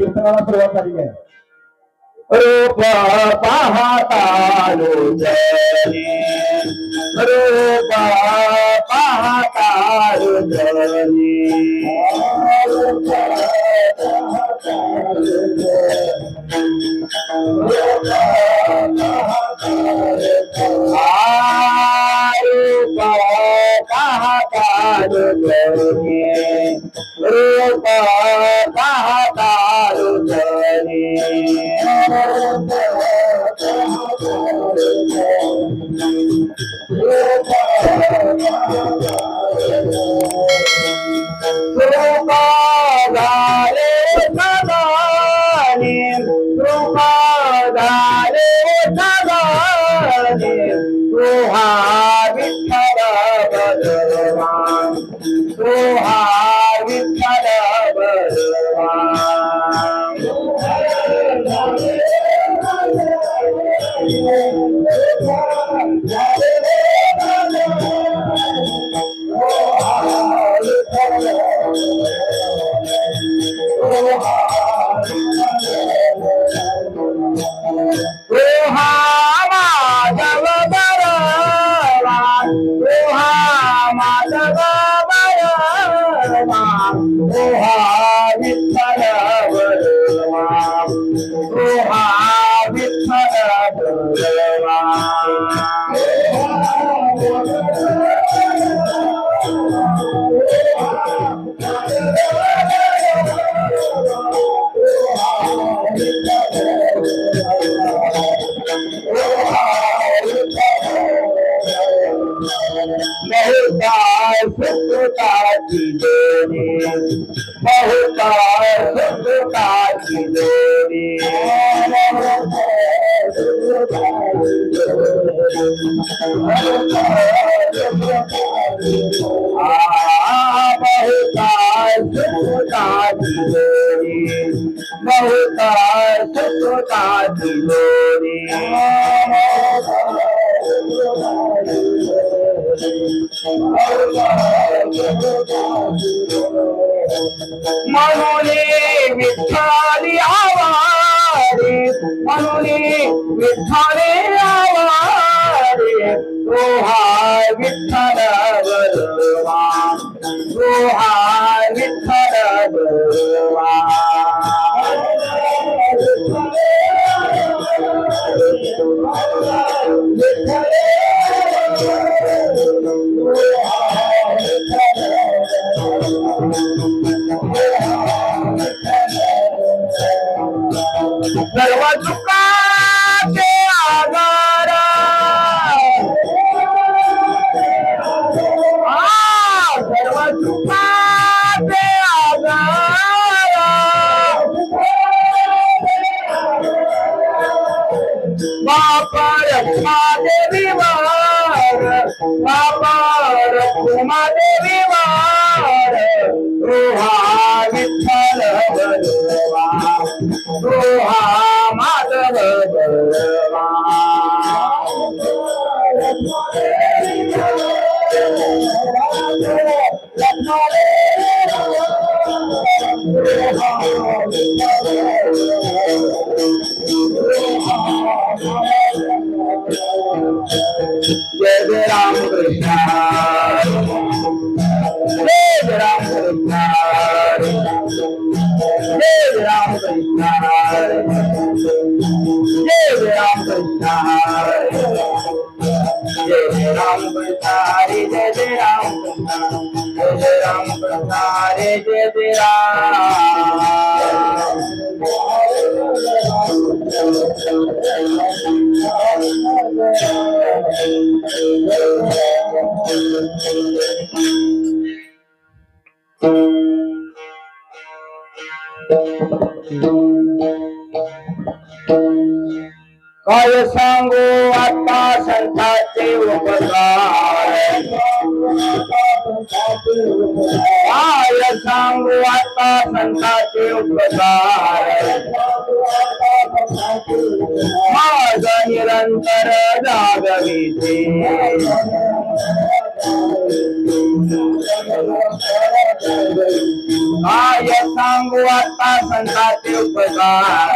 कीर्तनाला सुरुवात झाली आहे. रूप पाहता रुजनी, रूप पाहता रुजनी, रूप पाहता रुजनी, रूप पाहता रुजनी, मनोने विठ्ठली आवारे, मनोने विठ्ठले आवारे, रोहा विठ्ठल बलवा, रोहा विठ्ठल बलवा, सर्व दुःखाचे आधारा, सर्व दुःखाचे आधारा, बापा रखमा देवी वार, बापा रखमा देवी वार, रोहा विठ्ठल बलवा, रोहा माधव बलवा, जय जय राम कृष्ण, जय राम कृष्ण, जय राम कृष्ण, जय राम कृष्ण, जय राम कृष्ण, हरे जय जय राम कृष्ण, जय राम कृष्ण, हरे जय जय राम। काय सांगू आता संतांचे उपकार, काय सांगू आता संतांचे उपकार, माझा निरंतर जागविते, काय सांगू आता संतांचे उपकार,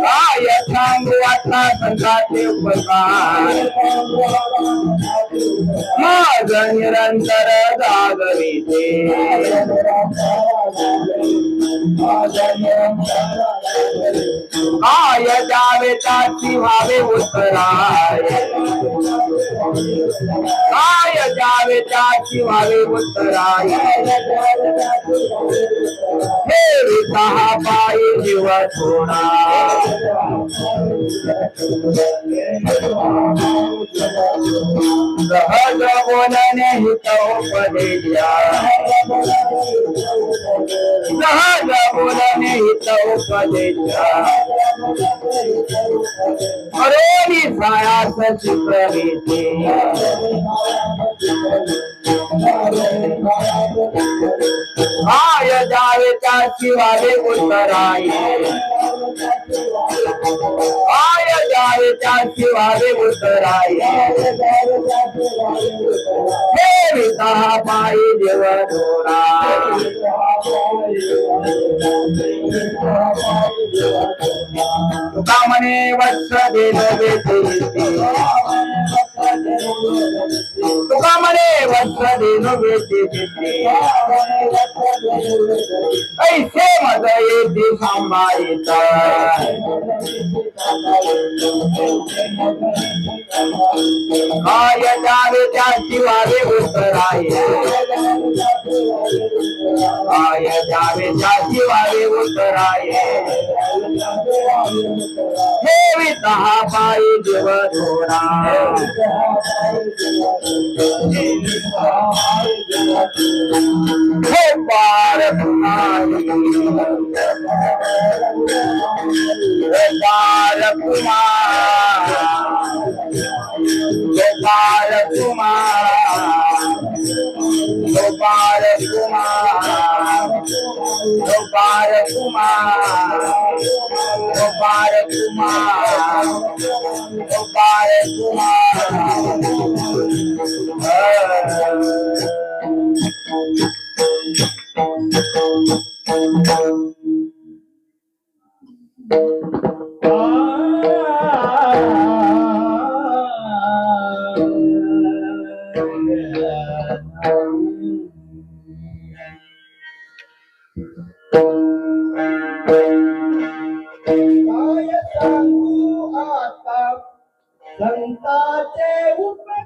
काय सांगू आता संतांचे उपकार, माझ निरंतर जागविते काय द्यावे त्याची व्हावे उत्तराय, काय द्यावे त्याची व्हावे उत्तराय, हे विता पायी जीव थोडा, सहज बोलणे हितोपदेशा, सहज बोलणे हितोपदेशा, हरोनी सायास चित्रविते, काय द्यावे त्याची व्हावे उत्तराय, काय द्यावे त्याची व्हावे उत्तराय, हे विता पायी देव थोडा, तुका म्हणे वत्स देव वेचीती, तुका म्हणे वत्स देव वेचीती, ऐसे मज येते सांभाळिता, काय द्यावे त्याची व्हावे उत्तराय, काय द्यावे त्याची व्हावे उत्तराय, हे विता पायी देव थोडा, हे पार कुमारी, हे पार कुमार, हे पार कुमार, हे पार कुमार, हे पार कुमार, हे पार कुमार, हे पार संतांचे उपकार,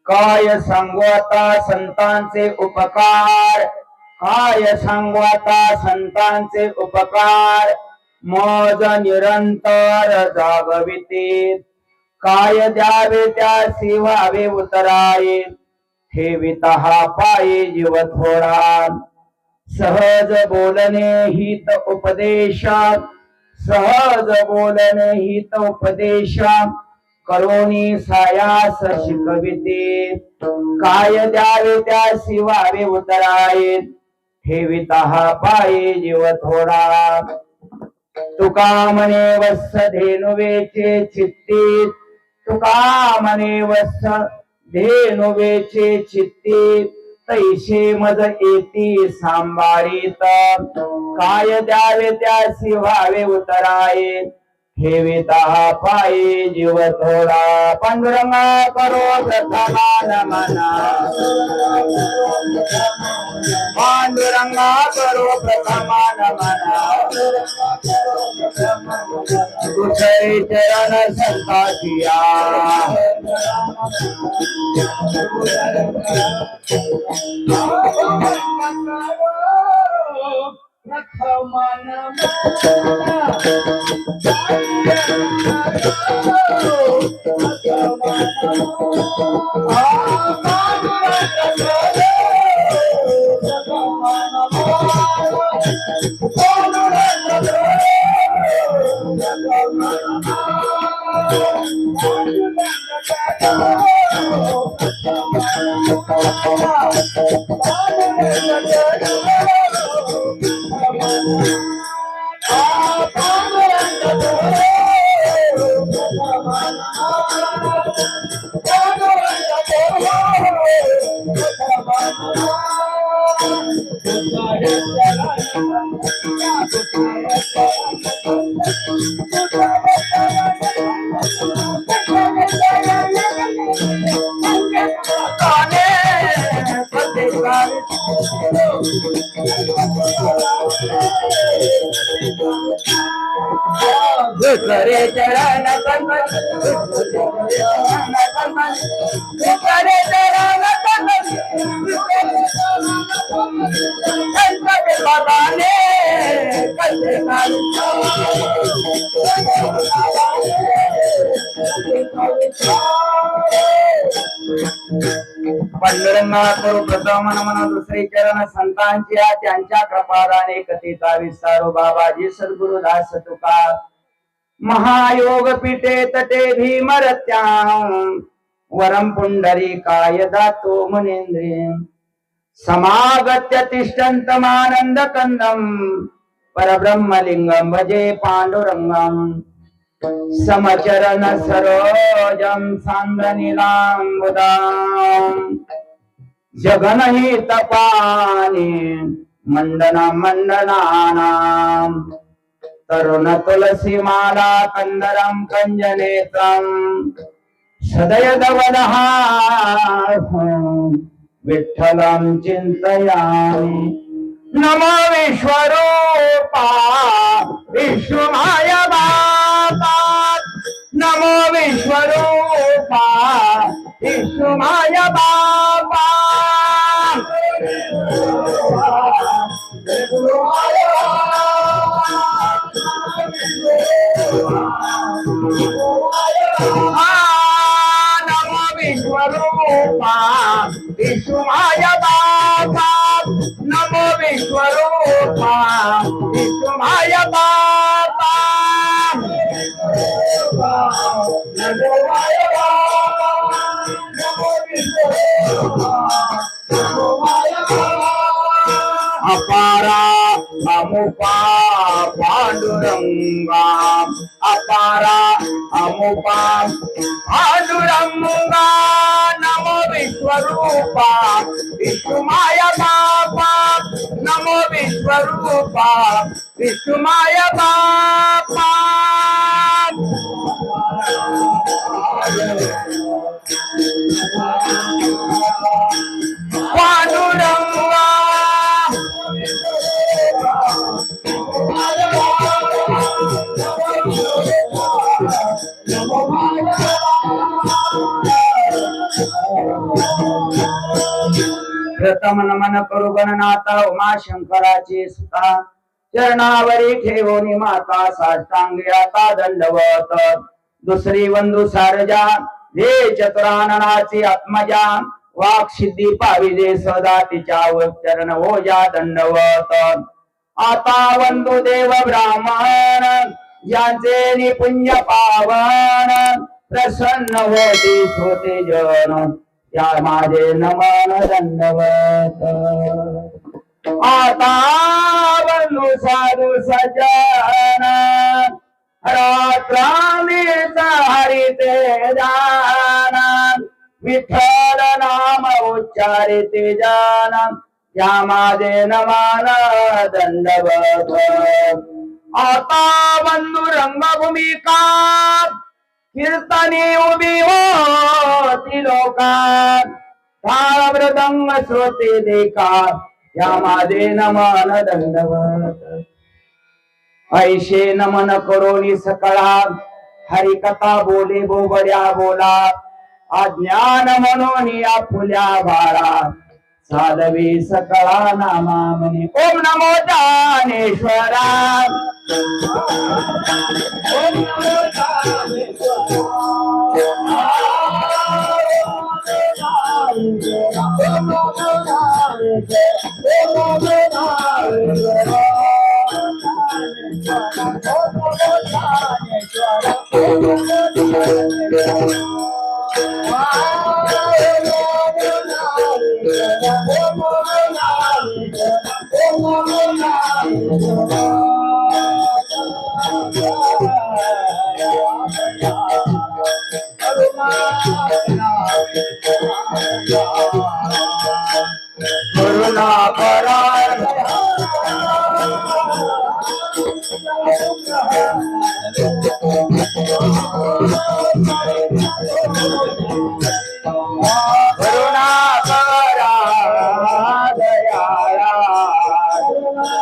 काय सांगू आता संतांचे उपकार, काय सांगू आता संतांचे उपकार, मज निरंतर जागविते, काय द्यावे त्यासी व्हावे उतराये, ठेविता हा पायी जीव थोडा, सहज बोलणे हित उपदेशा, सहज बोलणे हित उपदेशा, करोनी सायास शिकविते, काय द्यावे त्यासी व्हावे उतराये, ठेविता हा पायी जीव थोडा. तुका म्हणे वत्स धेनुवेचे चित्ती तुका म्हणे वत्स धेनुवेचे चित्ती तैसे मज येती सांभाळीत काय द्यावे त्यासी व्हावे उतराये ठेविता पायी जीव थोडा पांडुरंगा करो प्रथमान मना पांडुरंगा करो प्रथमान मना तुझे चरण संताचिया करे चरण कंगन करे चरण कंगन संकट भगाने पंढरंगा करू प्रथम मन दुसरे चरण संतांच्या त्यांच्या कृपादाने कथिता विस्तारो बाबाजी सद्गुरु दास तुका महायोग पीठे तटे भीमरत्या वरम पुंडरी काय दातो मुनींद्रिय समागत्य तिष्ठन्तमानंद कंदम परब्रह्मलिंगम भजे पांडुरंगम समचरण सरोजम सांद्रनीलांबुदाम जगनहित पानी मंडना मंडनानाम तरुण तुलसी माला कंदरम कंजनेत्रम सदय दवनहा विठ्ठलं चिंतयामि नमो विश्वरूपा विश्वमाय बाबा नमो विश्वरूपा विश्वमाय बाबा नमो विश्वरूपा विश्वमाय बाबा नमो विश्वरूपा विश्वमाय बाबा अपारा अमुपा पांडुरंगा अपारा अमुपा पांडुरंगा नमो विश्वरूपा विश्वमाय बाबा नमो विश्वरूपा विश्वमाय बाबा पांडुरंगा प्रथम नमन करू गणनाथा उमा शंकराची सुता चरणावरी ठेवोनी माता साष्टांगी आता दंडवत दुसरी वंदू सारजा हे चतुराननाची आत्मजा वाक सिद्धी पाविजे सदा तिच्या चरण ओजा दंडवत आता वंदू देव ब्राह्मण ज्यांचे निपुंज पावन प्रसन्न होते जन या माझे नमन दंडवत आता वंदू साधू सजन रात्रामीचा हरिते जाना विठ्ठल नाम उच्चारिते जाना या माझे नमान दंडवत आता बंधू रंगभूमिका कीर्तनी उभी होती लोकात थाळ मृदंग श्रोते देखा या माझे नमन दंडवत ऐशे नमन करोनी सकळा हरिकथा बोले बोबड्या बोला अज्ञान म्हणून या फुल्या बाळा चालवी सकळा नामा म्हणे ओम नमो ज्ञानेश्वरा ओम नमो ज्ञानेश्वरा करुणा परायण करुणा करा दयाळा करुणा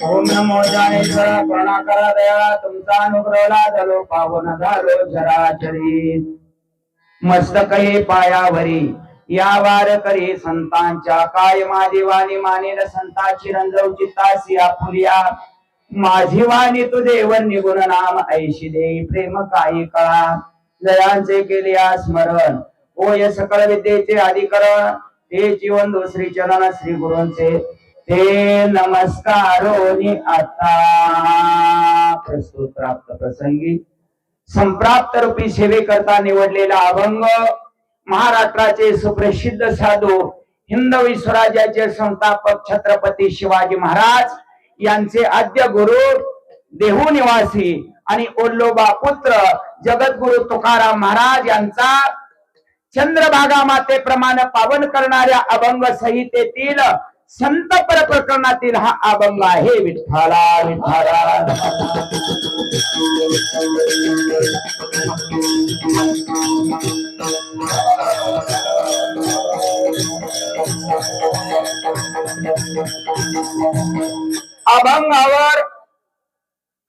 ओम नमो ज्ञानेश्वरा करुणा करा दया तुमचा अनुग्रहला झालो पावन झालो चराचरी मस्तकही पायावरी या वारकरी संतांच्या काय माझी वाणी मानेल संताची रंजव चित्तासी आपुलिया माझी वाणी तुझे वर निगुण नाम ऐशी देई प्रेम काही कळा जयांचे केले स्मरण ओय सकळ विद्येचे अधिकरण ते जीवन श्री चरण श्री गुरूंचे ते नमस्कारोनी आता प्रस्तुत प्राप्त प्रसंगी संप्राप्त रूपी सेवेकरता निवडलेला अभंग महाराष्ट्राचे सुप्रसिद्ध साधू हिंदवी स्वराज्याचे संस्थापक छत्रपती शिवाजी महाराज यांचे आद्य गुरु देहू निवासी आणि ओल्लोबा पुत्र जगद्गुरु तुकाराम महाराज यांचा चंद्रभागा मातेप्रमाणे पावन करणाऱ्या अभंग संहितेतील संत प्रकरणातील हा अभंग आहे विठ्ठला विठ्ठला अभंगावर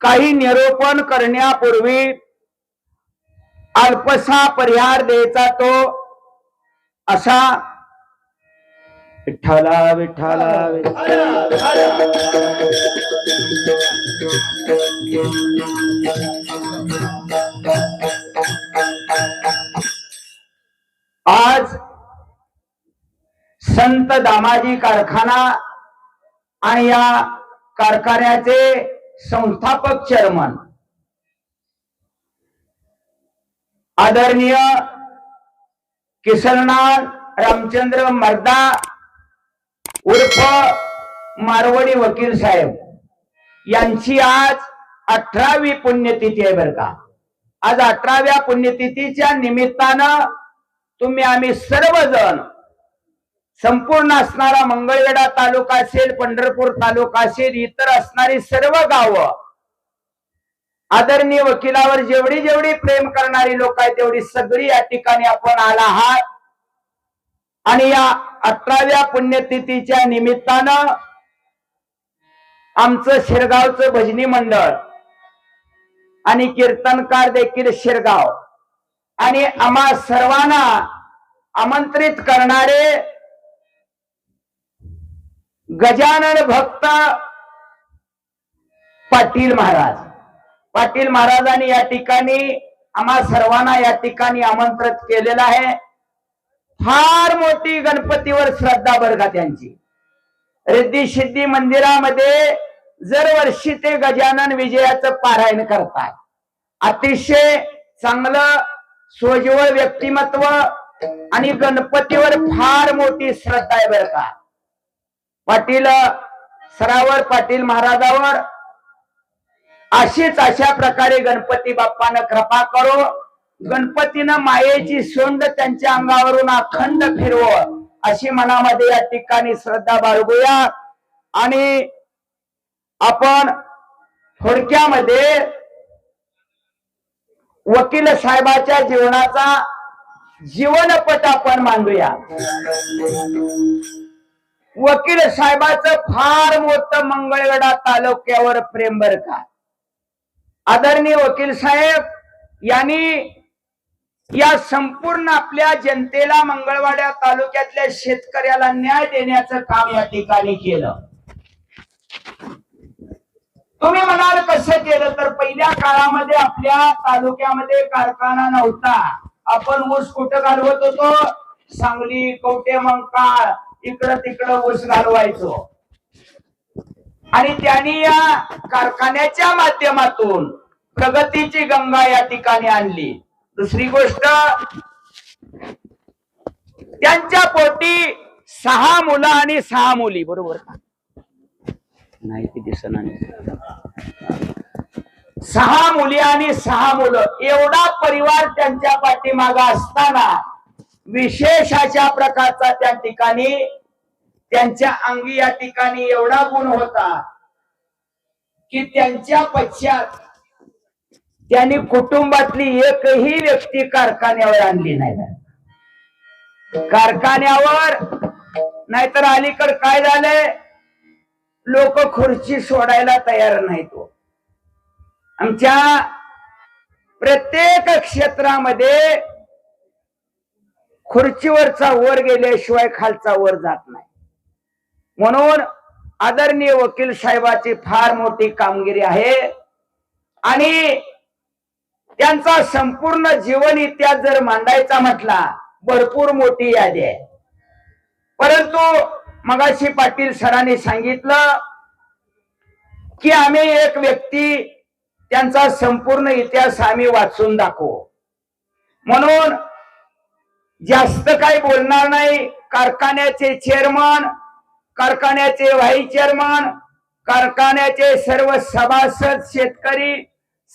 काही निरूपण करण्यापूर्वी अल्पसा परिहार द्यायचा तो असा विठ्ठला विठ्ठला आज संत दामाजी कारखाना आणि या कारखान्याचे संस्थापक चेअरमन आदरणीय किशननाथ रामचंद्र मर्दा उर्फ मारवाडी वकील साहेब यांची आज 18वी पुण्यतिथी आहे बर का। आज 18व्या पुण्यतिथीच्या निमित्तानं तुम्ही आम्ही सर्वजण संपूर्ण असणारा मंगळवेढा तालुका असेल पंढरपूर तालुका असेल इतर असणारी सर्व गावं आदरणीय वकिलावर जेवढी जेवढी प्रेम करणारी लोक आहेत तेवढी सगळी या ठिकाणी आपण आला आहात आणि या 18व्या पुण्यतिथीच्या निमित्तानं आमचं शिरगावचं भजनी मंडळ आणि कीर्तनकार देखील शिरगाव आणि आम्हा सर्वांना आमंत्रित करणारे गजानन भक्त पाटील महाराज. पाटील महाराजांनी या ठिकाणी आम्हा सर्वांना या ठिकाणी आमंत्रित केलेलं आहे. फार मोठी गणपतीवर श्रद्धा बरं का त्यांची. रिद्धी सिद्धी मंदिरामध्ये दरवर्षी ते गजानन विजयाचं पारायण करतात. अतिशय चांगलं सोज्वळ व्यक्तिमत्व आणि गणपतीवर फार मोठी श्रद्धा आहे बरं का. पाटील सरावर पाटील महाराजावर अशीच अशा प्रकारे गणपती बाप्पानं कृपा करो. गणपतीनं मायेची सोंड त्यांच्या अंगावरून अखंड फिरव अशी मनामध्ये या ठिकाणी श्रद्धा बाळगूया. आणि आपण थोडक्यामध्ये वकील साहेबाच्या जीवनाचा जीवनपट आपण मांडूया. वकील साहेबाचं फार मोठं मंगळवेढा तालुक्यावर प्रेम बर का. आदरणीय वकील साहेब यांनी या संपूर्ण आपल्या जनतेला मंगळवाड्या तालुक्यातल्या शेतकऱ्याला न्याय देण्याचं काम या ठिकाणी केलं. तुम्ही म्हणाल कसं केलं, तर पहिल्या काळामध्ये आपल्या तालुक्यामध्ये कारखाना नव्हता. आपण ऊस कुठं घालवत होतो, सांगली कवटे मंकाळ इकडं तिकडं ऊस घालवायचो. आणि त्यांनी या कारखान्याच्या माध्यमातून प्रगतीची गंगा या ठिकाणी आणली. दुसरी गोष्ट, त्यांच्या पोटी 6 मुलं आणि 6 मुली. बरोबर का नाही ती दिसना. 6 मुली आणि 6 मुलं एवढा परिवार त्यांच्या पाठीमागा असताना विशेष अशा प्रकारचा त्या ठिकाणी त्यांच्या अंगी या ठिकाणी एवढा गुण होता की त्यांच्या पश्चात त्यांनी कुटुंबातली एकही व्यक्ती कारखान्यावर आणली नाही. कारखान्यावर नाहीतर अलीकडे काय झालंय, लोक खुर्ची सोडायला तयार नाहीत. आमच्या प्रत्येक क्षेत्रामध्ये खुर्चीवरचा वर गेल्याशिवाय खालचा वर जात नाही. म्हणून आदरणीय वकील साहेबाची फार मोठी कामगिरी आहे. आणि त्यांचा संपूर्ण जीवन इतिहास जर मांडायचा म्हटला, भरपूर मोठी यादी आहे. परंतु मगाशी पाटील सरांनी सांगितलं की आम्ही एक व्यक्ती त्यांचा संपूर्ण इतिहास आम्ही वाचून दाखवू. म्हणून जास्त काही बोलणार नाही. कारखान्याचे चेअरमन, कारखान्याचे व्हाईस चेअरमन, कारखान्याचे सर्व सभासद शेतकरी,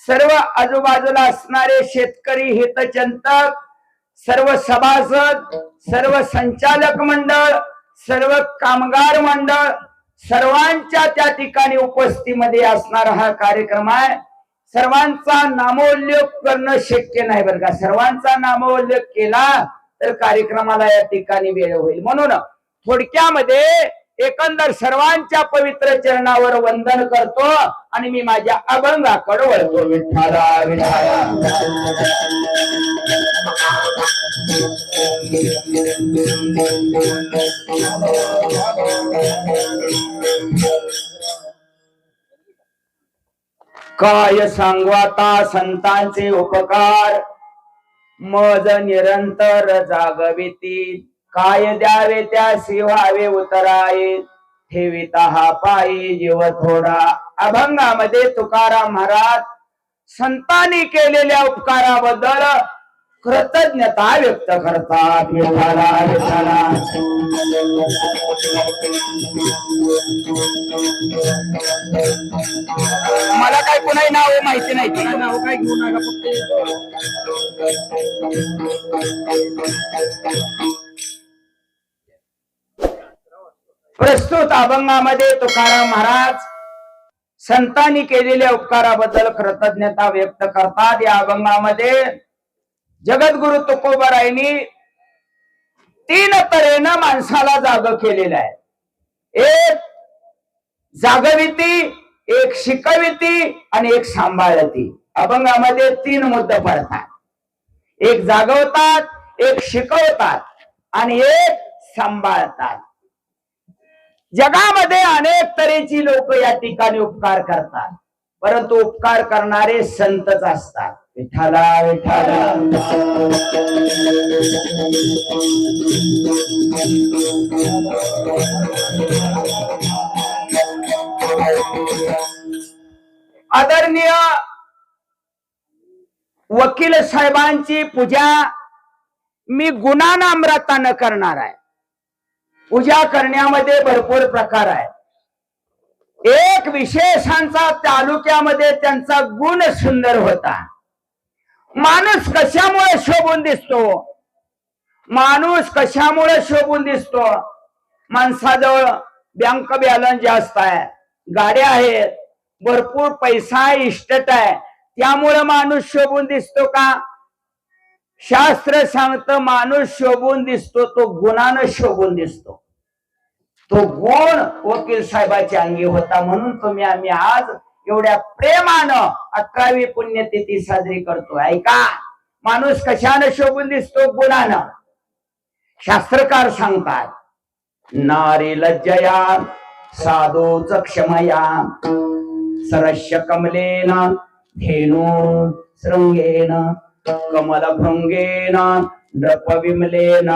सर्व आजूबाजूला असणारे शेतकरी हितचिंतक, सर्व सभासद, सर्व संचालक मंडळ, सर्व कामगार मंडळ, सर्वांच्या त्या ठिकाणी उपस्थितीमध्ये असणारा हा कार्यक्रम आहे. सर्वांचा नामोल्लेख करणं शक्य नाही बरं का. सर्वांचा नामोल्लेख केला तर कार्यक्रमाला या ठिकाणी वेळ होईल. म्हणून थोडक्यामध्ये एकंदर सर्वांच्या पवित्र चरणावर वंदन करतो आणि मी माझ्या अभंगाकडे वळतो. विठ्ठला विठ्ठला काय सांगू आता संतांचे उपकार, मज निरंतर जागविती. काय द्यावे त्यासी व्हावे उतराये, ठेविता हा पायी जीव थोडा. अभंगामध्ये तुकाराम महाराज संतांनी केलेल्या उपकाराबद्दल कृतज्ञता व्यक्त करतात. विठ्ठला विठ्ठला मला काय कोणाही नाव माहिती नाही, नाव काय घेऊ नका. प्रस्तुत अभंगामध्ये तुकाराम महाराज संतांनी केलेल्या उपकाराबद्दल कृतज्ञता व्यक्त करतात. या अभंगामध्ये जगद्गुरु तुकोबारायांनी 3 तऱ्हेनं माणसाला जाग केलेलं आहे. एक जागविती, एक शिकविती आणि एक सांभाळती. अभंगामध्ये 3 मुद्दे पडतात. एक जागवतात, एक शिकवतात आणि एक सांभाळतात. जगामध्ये अनेक तऱ्हेची लोक या ठिकाणी उपकार करतात, परंतु उपकार करणारे संतच असतात. विठ्ठला विठ्ठला. आदरणीय वकील साहेबांची पूजा मी गुणानाम्रतानं करणार आहे. पूजा करण्यामध्ये भरपूर प्रकार आहे. एक विशेषांचा तालुक्यामध्ये त्यांचा गुण सुंदर होता. माणूस कशामुळे शोभून दिसतो? माणूस कशामुळे शोभून दिसतो? माणसाजवळ बँक बॅलन्स जास्त आहे, गाड्या आहेत, भरपूर पैसा इस्टेट आहे, त्यामुळे माणूस शोभून दिसतो का? शास्त्र सांगतं माणूस शोभून दिसतो तो गुणानं शोभून दिसतो. तो गुण वकील साहेबाच्या अंगी होता, म्हणून आम्ही आज एवढ्या प्रेमानं 18वी पुण्यतिथी साजरी करतो. ऐका, माणूस कशानं शोभून दिसतो? गुणानं. शास्त्रकार सांगतात, नारी लज्जया साधूच क्षमया सरस्य कमलेन धेनू शृंगेन कमलभृंगेन नृपविमलेन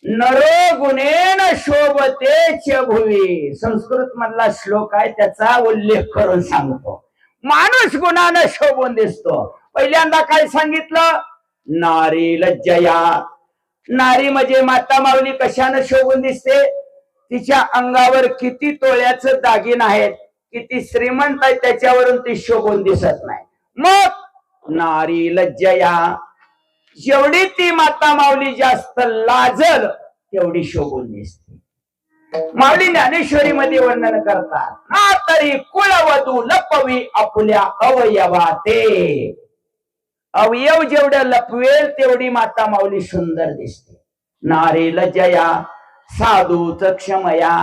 नरो गुणेन शोभते च भुवी. संस्कृत मधला श्लोक आहे, त्याचा उल्लेख करून सांगतो. माणूस गुणानं शोभून दिसतो. पहिल्यांदा काय सांगितलं? नारी लज्जया. नारी म्हणजे माता माऊली कशानं शोभून दिसते? तिच्या अंगावर किती तोळ्याचं दागिन आहेत, किती श्रीमंत आहे, त्याच्यावरून ती शोभून दिसत नाही. मग नारी लज्जया, जेवढी ती माता माऊली जास्त लाजल तेवढी शोभून दिसते. माऊली ज्ञानेश्वरी मध्ये वर्णन करतात, ना तरी कुळवधू लपवी आपल्या अवयवाते. अवयव जेवढं लपवेल तेवढी माता माऊली सुंदर दिसते. नारी लज्जया साधूच क्षमया.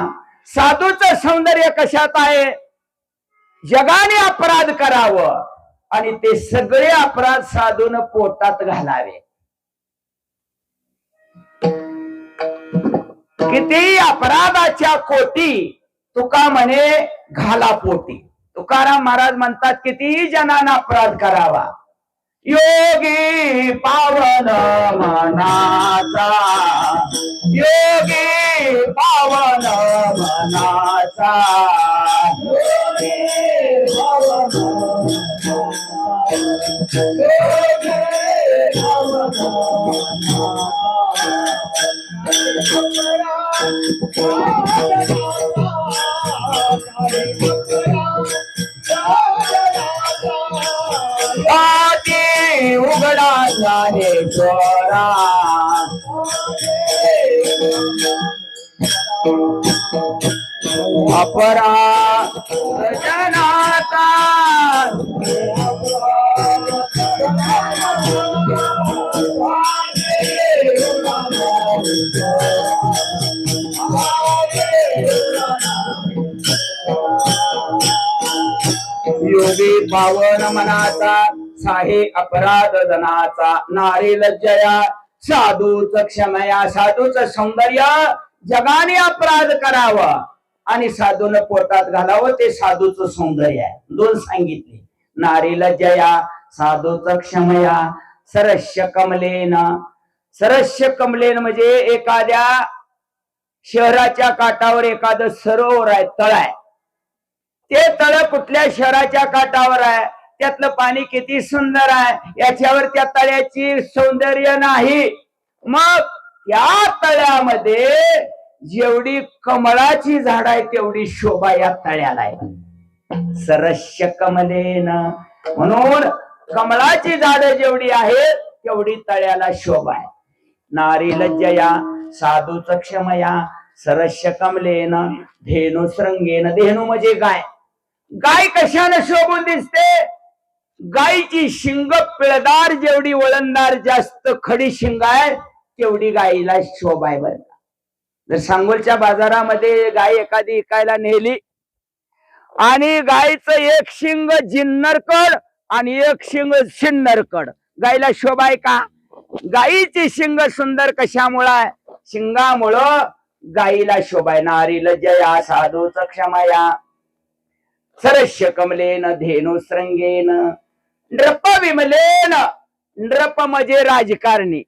साधूचं सौंदर्य कशात आहे? जगाने अपराध करावं आणि ते सगळे अपराध साधून पोटात घालावे. किती अपराधाच्या कोटी तुका म्हणे घाला पोटी. तुकाराम महाराज म्हणतात, किती जणांना अपराध करावा, योगी पावन मनाचा, योगी पावन मनाचा, योगी पावन उघडा ज्ञानेश्वरा. अपरा जनाता योगी पावन मनाचा, साहे अपराध जनाचा. नारी लज्जया साधूच क्षमया. साधूचं सौंदर्य जगाने अपराध करावं आणि साधून पोटात घालावं, ते साधूचं सौंदर्य आहे. दोन सांगितले, नारी लज्जया साधूच क्षमया सरस्य कमलेन. सरस्य कमलेन म्हणजे एखाद्या शहराच्या काठावर एखादं सरोवर आहे, तळ आहे. ते तळ कुठल्या शहराच्या काठावर आहे, त्यातलं पाणी किती सुंदर आहे याच्यावर त्या तळ्याची सौंदर्य नाही. मग त्या तळ्यामध्ये जेवढी कमळाची झाड आहे तेवढी शोभा या तळ्याला आहे. सरस्य कमलेन, म्हणून कमळाची झाड जेवढी आहेत तेवढी तळ्याला शोभा आहे. नारी लज्जया साधूच क्षमया सरस्य कमलेन धेनू शृंगेन. धेनू म्हणजे गाय. गाय कशाने शोभून दिसते? गायीची शिंग पिळदार, जेवढी वळणदार जास्त खडी शिंग आहे तेवढी गायीला शोभा आहे. बरं, जर सांगोलच्या बाजारामध्ये गाय एखादी विकायला नेली आणि गायचं एक शिंग जिन्नरकड आणि एक शिंग शिन्नरकड, गायीला शोभा आहे का? गायीची शिंग सुंदर कशामुळे आहे? शिंगामुळं गाईला शोभाय. नारी लज्जया साधूच क्षमया सरस्य कमलेन धेनु श्रंगेन नृप विमलेन. नृप म्हणजे राजकारणी,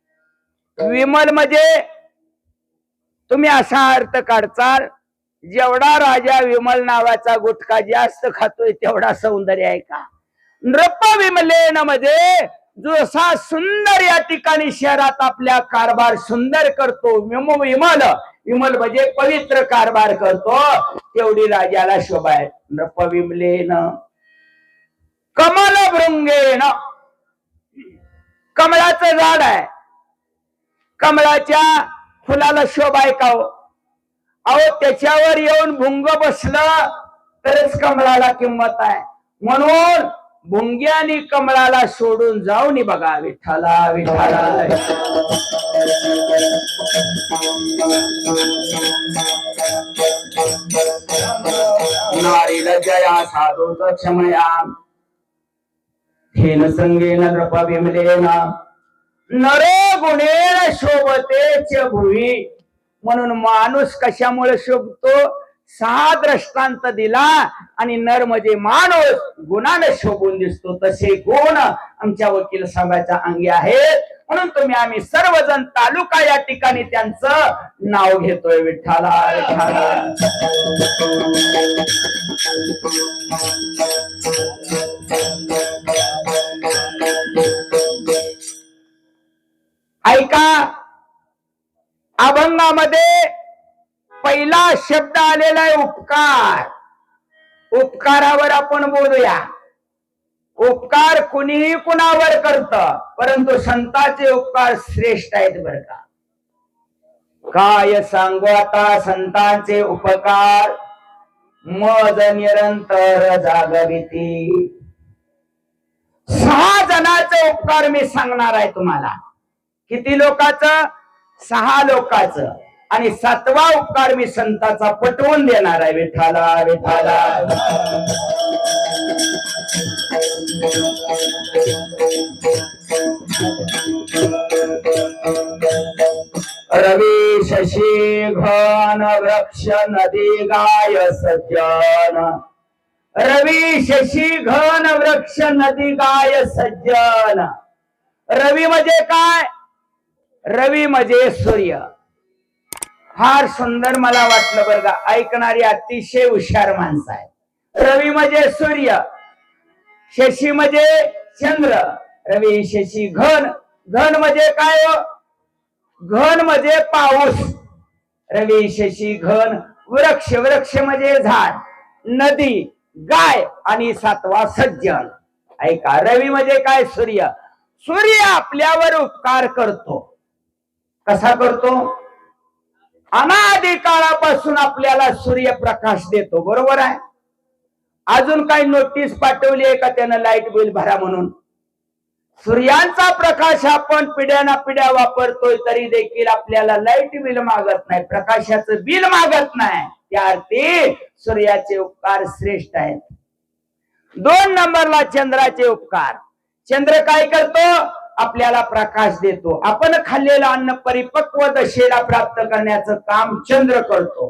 विमल म्हणजे तुम्ही असा अर्थ काढचाल जेवढा राजा विमल नावाचा गुटखा जास्त खातोय तेवढा सौंदर्य आहे का? नृप विमलेन म्हणजे जसा सुंदर या ठिकाणी शहरात आपल्या कारभार सुंदर करतो, विमल विमल म्हणजे पवित्र कारभार करतो, तेवढी राजाला शोभा आहे. नृप विमलेन कमल भृंगेन. कमळाचं झाड आहे, कमळाच्या फुलाला शोभा आहे का हो? अहो त्याच्यावर येऊन भुंग बसलं तरच कमळाला किंमत आहे. म्हणून भुंग्यानी कमळाला सोडून जाऊन बघा विठ्ठला विठ्ठला. नारी लज्जया साधूच क्षमया हेन संगेन नृप विमलेन नरो गुणेन शोभतेच भुवी. म्हणून माणूस कशामुळे शोभतो? 6 दृष्टांत दिला आणि नर म्हणजे माणूस गुणाने शोभून दिसतो. तसे गुण आमच्या वकील साहेबाच्या अंगी आहेत. म्हणून तुम्ही आम्ही सर्वजण तालुका या ठिकाणी त्यांचं नाव घेतोय. विठ्ठला विठ्ठला. ऐका, अभंगामध्ये पहिला शब्द आलेला आहे उपकार. उपकारावर आपण बोलूया. उपकार कुणीही कुणावर करत, परंतु संतांचे उपकार श्रेष्ठ आहेत बर का. काय सांगू आता संतांचे उपकार, मज निरंतर जागविती. 6 जणांचे उपकार मी सांगणार आहे तुम्हाला. किती लोकांचं? 6 लोकांचं. आणि 7वा उपकार मी संताचा पटवून देणार आहे. विठ्ठला विठ्ठला. रवी शशी घन वृक्ष नदी गाय सज्जन. रवी शशी घन वृक्ष नदी गाय सज्जन. रवी म्हणजे काय? रवी म्हणजे सूर्य. फार सुंदर मला वाटलं बरं का. ऐकणारी अतिशय हुशार माणसं आहे. रवी म्हणजे सूर्य, शशी म्हणजे चंद्र. रवी शशी घन. घन म्हणजे काय हो? घन म्हणजे पाऊस. रवी शशी घन वृक्ष. वृक्ष म्हणजे झाड. नदी गाय आणि 7वा सज्जन. ऐका, रवी म्हणजे काय? सूर्य. सूर्य आपल्यावर उपकार करतो. कसा करतो? अनादी काळापासून आपल्याला सूर्यप्रकाश देतो. बरोबर आहे. अजून काही नोटीस पाठवली आहे का त्यानं लाईट बिल भरा म्हणून? सूर्यांचा प्रकाश आपण पिढ्याना पिढ्या वापरतोय तरी देखील आपल्याला लाईट बिल मागत नाही, प्रकाशाचं बिल मागत नाही. त्या अर्थी सूर्याचे उपकार श्रेष्ठ आहेत. 2 नंबरला चंद्राचे उपकार. चंद्र काय करतो? आपल्याला प्रकाश देतो. आपण खाल्लेलं अन्न परिपक्व दशेला प्राप्त करण्याचं काम चंद्र करतो.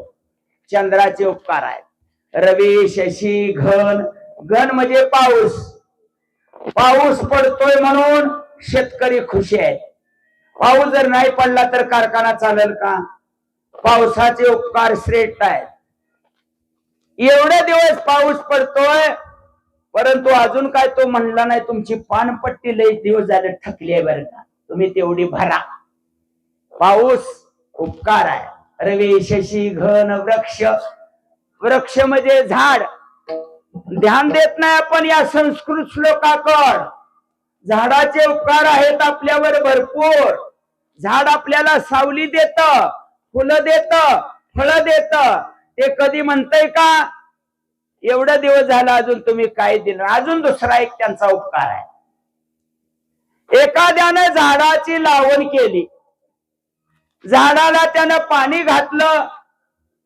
चंद्राचे उपकार आहेत. रवी शशी घन. घन म्हणजे पाऊस. पाऊस पडतोय म्हणून शेतकरी खुशी आहेत. पाऊस जर नाही पडला तर कारखाना चालेल का? पावसाचे उपकार श्रेष्ठ आहेत. एवढे दिवस पाऊस पडतोय परंतु अजून काय तो म्हणला नाही. तुमची पानपट्टी लई दिवस झाले थकली आहे बरं का, तुम्ही तेवढी भरा. पाऊस उपकार आहे. रवी शशी घन वृक्ष. वृक्ष म्हणजे झाड. ध्यान देत नाही आपण या संस्कृत श्लोकाकड. झाडाचे उपकार आहेत आपल्यावर भरपूर. झाड आपल्याला सावली देत, फुलं देत, फळं देत. ते कधी म्हणतंय का एवढा दिवस झाला अजून तुम्ही काय दिलं? अजून दुसरा एक त्यांचा उपकार आहे. एखाद्याने झाडाची लावण केली, झाडाला त्यानं पाणी घातलं,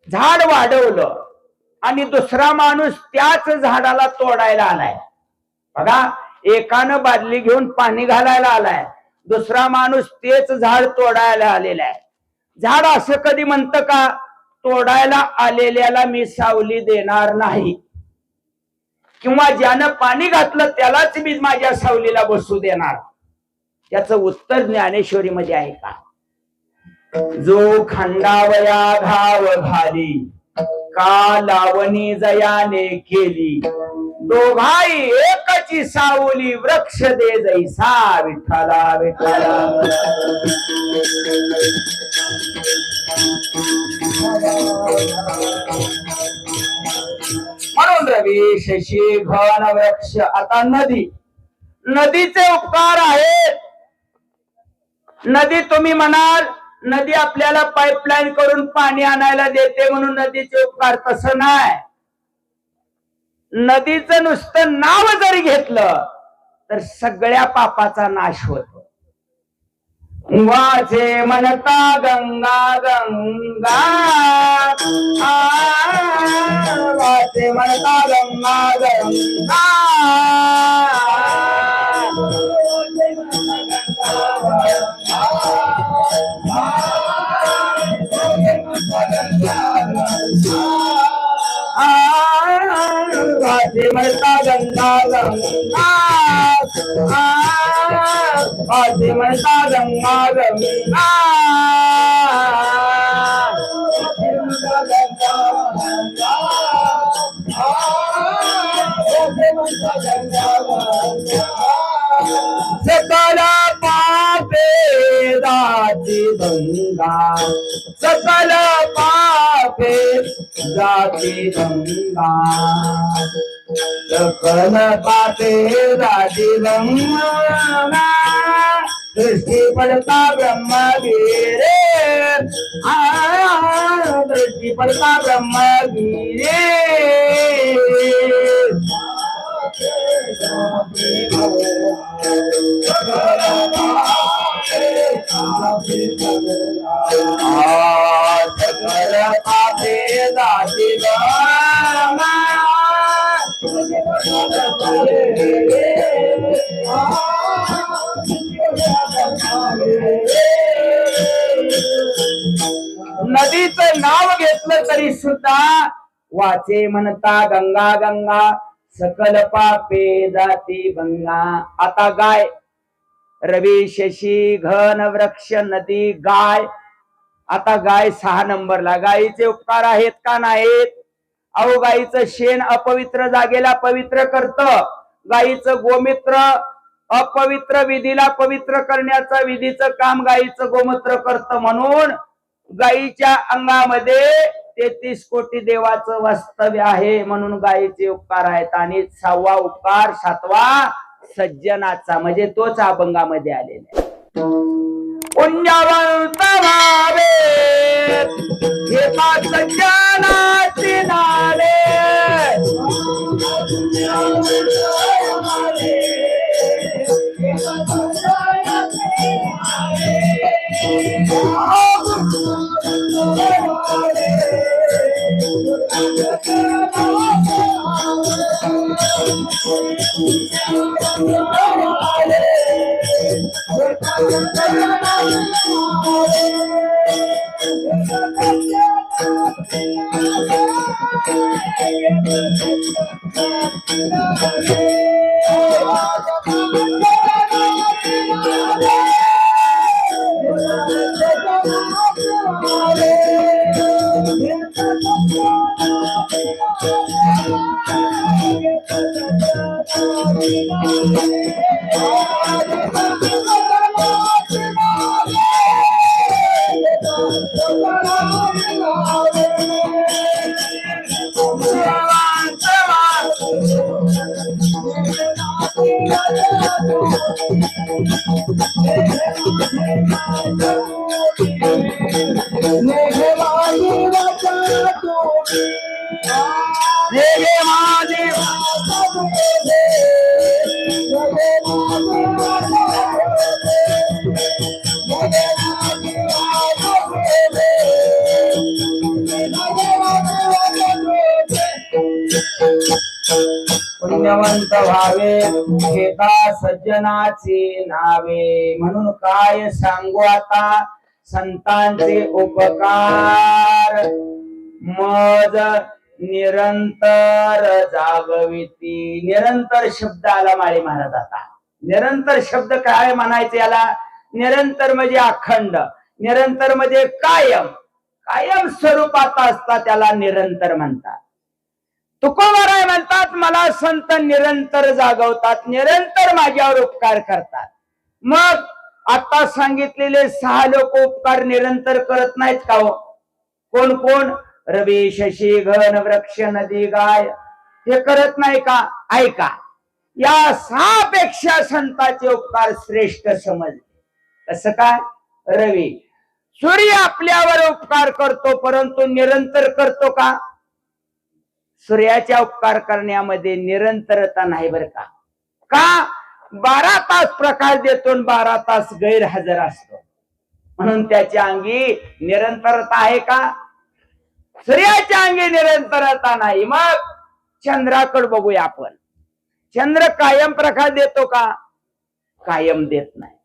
झाड वाढवलं आणि दुसरा माणूस त्याच झाडाला तोडायला आलाय. बघा, एकानं बादली घेऊन पाणी घालायला आलाय, दुसरा माणूस तेच झाड तोडायला आलेला आहे. झाड असं कधी म्हणतं का तोडायला आलेल्याला मी सावली देणार नाही, किंवा ज्यानं पाणी घातलं त्यालाच मी माझ्या सावलीला बसू देणार? त्याचं उत्तर ज्ञानेश्वरी मध्ये आहे का? जो खंडावया घाव घाली का लावणी जयाने केली, दोघाई एकची सावली वृक्ष दे जैसा विठ्ठला विठ्ठला. म्हणून रवी शशी घन वृक्ष. आता नदी, नदीचे उपकार आहेत. नदी तुम्ही म्हणाल नदी आपल्याला पाईपलाईन करून पाणी आणायला देते म्हणून नदीचे उपकार, तसं नाही. नदीचं नुसतं नाव जरी घेतलं तर सगळ्या पापाचा नाश होतो. वाचे म्हणता गंगा गंगा, वाचे म्हणता गंगा गंगा, वाचे म्हणता गंगा गंगा, वाचे म्हणता गंगा गंगा. सकल पापे जाती गंगा, सकल पापे जाती गंगा, सकल पापे जाती गंगा. दृष्टी पडता ब्रह्मगिरे, दृष्टी पडता ब्रह्मगिरे. सकल पापे जाती गंगा. नदीचं नाव घेतलं तरी सुद्धा वाचे म्हणता गंगा गंगा, सकल पापे जाती गंगा. आता गाय, रवी शशी घन वृक्ष नदी गाय. आता गाय 6 नंबरला. गायीचे उपकार आहेत का नाहीत? अहो गायीचं शेण अपवित्र जागेला पवित्र करत, गायीचं गोमित्र अपवित्र विधीला पवित्र करण्याचं विधीचं काम गायीचं गोमूत्र करत. म्हणून गायीच्या अंगामध्ये 33 कोटी देवाचं वास्तव्य आहे, म्हणून गायीचे उपकार आहेत. आणि 6वा उपकार 7वा सज्जनाचा, म्हणजे तोच अभंगामध्ये आलेला आहे. पुण्यवंत भावे हे सज्जनाची नावे, पुण्यवंत व्हावे घेता सज्जनाची नावे. म्हणून काय सांगू आता, संतांचे उपकार मज निरंतर जागविती. निरंतर शब्द आला माळी महाराज. आता निरंतर शब्द काय म्हणायचे याला? निरंतर म्हणजे अखंड, निरंतर म्हणजे कायम, कायम स्वरूपात असता त्याला निरंतर म्हणतात. तुकोबाराय म्हणतात मला संत निरंतर जागवतात, निरंतर माझ्यावर उपकार करतात. मग आता सांगितलेले 6 लोक उपकार निरंतर करत नाहीत का हो? कोण कोण? रवी, शशी, घन, वृक्ष, नदी, गाय हे करत नाही का? ऐका, या 6 पेक्षा संतांचे उपकार श्रेष्ठ समजले. कसं काय? रवी, सूर्य आपल्यावर उपकार करतो परंतु निरंतर करतो का? सूर्याच्या उपकार करण्यामध्ये निरंतरता नाही बर का? का? 12 तास प्रकाश देतो, 12 तास गैरहजर असतो, म्हणून त्याच्या अंगी निरंतरता आहे का? सूर्याच्या अंगी निरंतरता नाही. मग चंद्राकडे बघूया आपण. चंद्र कायम प्रकाश देतो का? कायम देत नाही.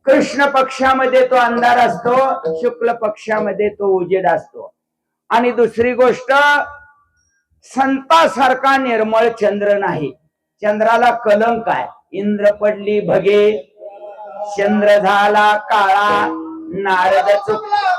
कृष्ण पक्षामध्ये तो अंधार असतो, शुक्ल पक्षामध्ये तो उजेड असतो. आणि दुसरी गोष्ट, संतासारखा निर्मळ चंद्र नाही. चंद्राला कलंक आहे. इंद्र पडली भगे, चंद्र झाला काळा, नारद चुकला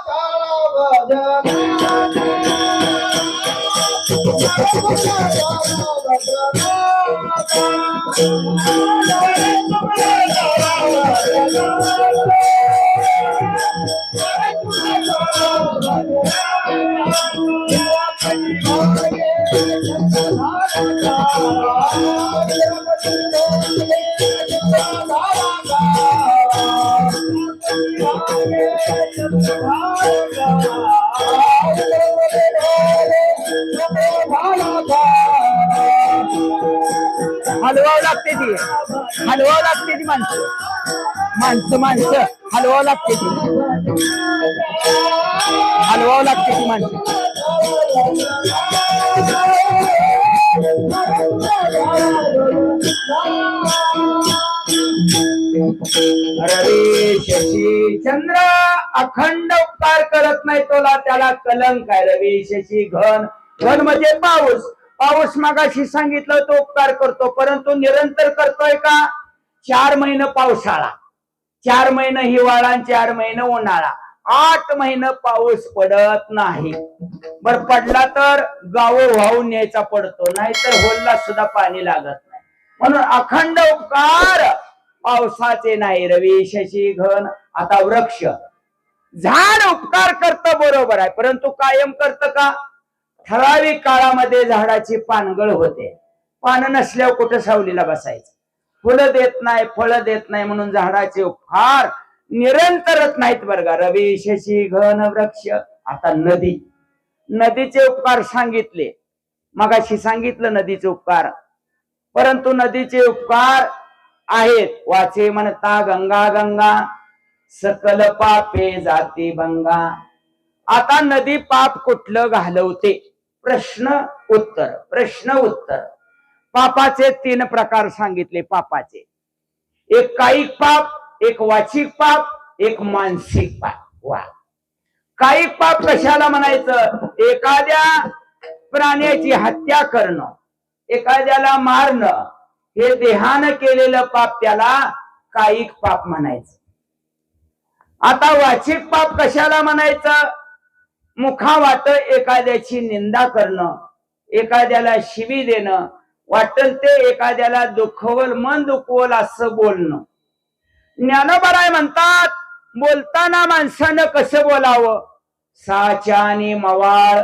हलवावं लागते ती, हलवावं लागते ती माणसं, माणसं माणसं हलवावं लागते ती, हलवावं लागते ती माणसं. रवी, शशी, चंद्र अखंड उपकार करत नाही, तोला त्याला कलंक आहे. रवी, शशी, घन, घन म्हणजे पाऊस. पाऊस मागाशी सांगितलं तो उपकार करतो परंतु निरंतर करतोय का? 4 महिने पावसाळा, 4 महिने हिवाळा, 4 महिने उन्हाळा, 8 महिने पाऊस पडत नाही. बर पडला तर गाव वाहून न्यायचा पडतो, नाहीतर होलला सुद्धा पाणी लागत नाही. म्हणून अखंड उपकार पावसाचे नाही. रवी, शशी, घन. आता वृक्ष, झाड उपकार करतं बरोबर आहे परंतु कायम करतं का? ठराविक काळामध्ये झाडाची पानगळ होते, पानं नसल्यावर कुठं सावलीला बसायचं, फुलं देत नाही, फळं देत नाही, म्हणून झाडाचे उपकार निरंतरच नाहीत बरं का? रवी, शशी, घन, वृक्ष. आता नदी, नदीचे उपकार सांगितले, मगाशी सांगितलं नदीचे उपकार, परंतु नदीचे उपकार आहेत. वाचे म्हणता गंगा गंगा, सकल पापे जाती भंगा. आता नदी पाप कुठलं घालवते? प्रश्न उत्तर, प्रश्न उत्तर. पापाचे 3 प्रकार सांगितले पापाचे. एक कायिक पाप, एक वाचिक पाप, एक मानसिक पाप. वा, कायिक पाप कशाला म्हणायचं? एखाद्या प्राण्याची हत्या करणं, एखाद्याला मारणं, हे देहानं केलेलं पाप त्याला कायिक पाप म्हणायचं. आता वाचिक पाप कशाला म्हणायचं? मुखावाट एखाद्याची निंदा करणं, एखाद्याला शिवी देणं, वाटल ते एखाद्याला दुखवल, मन दुखवल असं बोलणं. ज्ञानोबा म्हणतात बोलताना माणसानं कसं बोलावं? साच्यानी मवाळ,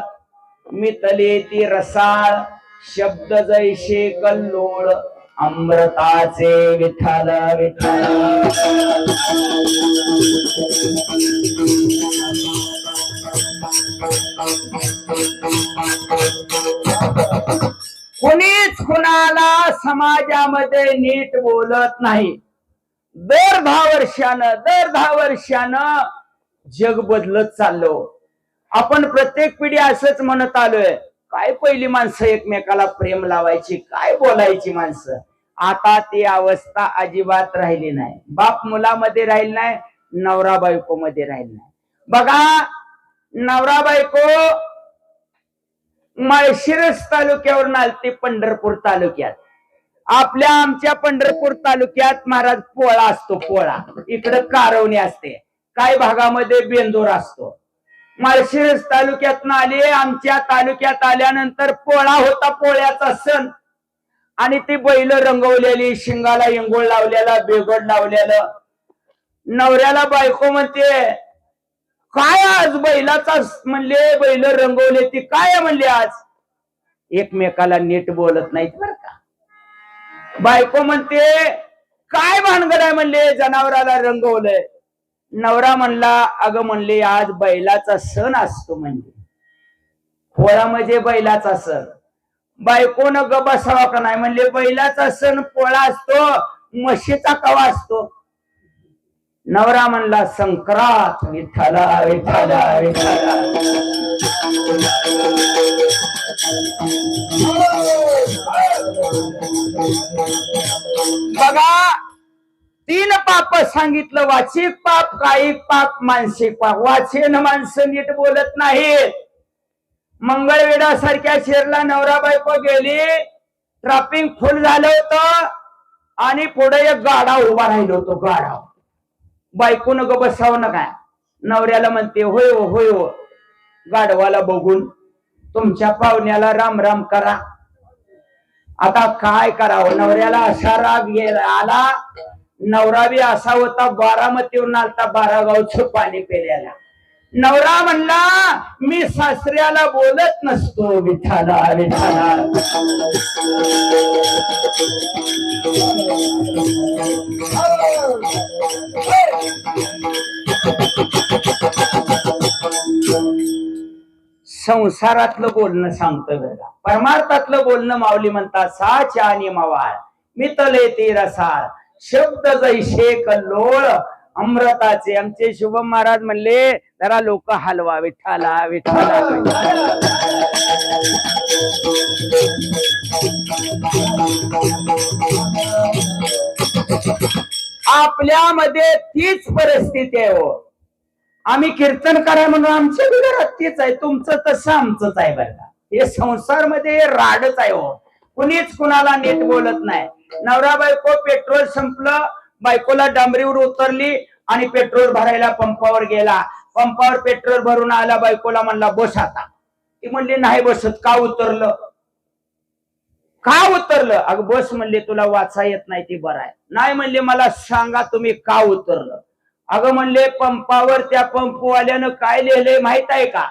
मितले ती रसाळ, शब्द जैसे कल्लोळ, अमृताचे विठ्ठल विठ्ठल. कोणीच कुणाला समाजामध्ये नीट बोलत नाही. दर 10 वर्षानं जग बदलत चाललो. आपण प्रत्येक पिढी असंच म्हणत आलोय, काय पहिली माणसं एकमेकाला प्रेम लावायची, काय बोलायची माणसं. आता ती अवस्था अजिबात राहिली नाही. बाप मुलामध्ये राहिली नाही, नवरा बायको मध्ये राहिली नाही. बघा नवरा बायको माळशिरस तालुक्यावरून आलते पंढरपूर तालुक्यात. आपल्या आमच्या पंढरपूर तालुक्यात महाराज पोळा असतो. पोळा इकडे कारवणी असते. काही भागामध्ये बेंदूर असतो. माळशिरस तालुक्यात आले. आमच्या तालुक्यात आल्यानंतर पोळा होता. पोळ्याचा सण. आणि ती बैल रंगवलेली, शिंगाला इंगोळ लावलेला, बेगड लावलेलं. नवऱ्याला बायको म्हणते काय आज बैलाचा म्हणले बैल रंगवले ती काय म्हणले आज. एकमेकाला नीट बोलत नाहीत बर का. बायको म्हणते काय भानगड आहे म्हणले जनावराला रंगवलंय. नवरा म्हणला अगं म्हणले आज बैलाचा सण असतो म्हणजे. पोळा म्हणजे बैलाचा सण. बायकोनं ग बसावा का नाही म्हणले बैलाचा सण पोळा असतो, म्हशीचा कवा असतो. नवरा म्हणला संक्रांत. विठ्ठला विठ्ठला विठ्ठला. बघा 3 पाप सांगितलं. वाचिक पाप, कायिक पाप, मानसिक पाप. वाचेन माणसं नीट बोलत नाहीत. मंगळवेढा सारख्या शेरला नवरा बायको गेली. ट्रॅफिक फुल झालं होतं आणि पुढे एक गाडा उभा राहिलो होतो. गाडा. बायकोनं ग बसावं ना काय. नवऱ्याला म्हणते होय हो होय हो. गाढवाला बघून तुमच्या पाहुण्याला राम राम करा. आता काय करावं. नवऱ्याला असा राग आला. नवरा बी असा होता बारामतीवरून आलता 12 गावचं पाणी पेल्याला. नवरा म्हणला मी सासऱ्याला बोलत नसतो. विठ्ठला विठ्ठला. संसारातलं बोलणं सांगतं बघा. परमार्थातलं बोलणं माऊली म्हणतात साच आणि मवाळ मितले ते रसाळ शब्द जैसे कल्लोळ अमृताचे. आमचे शुभम महाराज म्हणले जरा लोक हलवा. विठ्ठला विठ्ठला. आपल्यामध्ये तीच परिस्थिती आहे हो. आम्ही कीर्तन करा म्हणून आमच्या घरात तीच आहे. तुमचं तसं आमचंच आहे बरं का. हे संसार मध्ये राडच आहे हो. कुणीच कुणाला नीट बोलत नाही. नवरा बायको पेट्रोल संपलं. बायकोला डांबरीवर उतरली आणि पेट्रोल भरायला पंपावर गेला. पंपावर पेट्रोल भरून आला. बायकोला म्हणला बस आता. ती म्हणली नाही बसत. का उतरलं. का उतरलं. अगं बस म्हणले तुला वाचा येत नाही ती बरं आहे. नाही म्हणले मला सांगा तुम्ही का उतरलं. अगं म्हणले पंपावर त्या पंपवाल्यानं काय लिहिलंय माहित आहे का.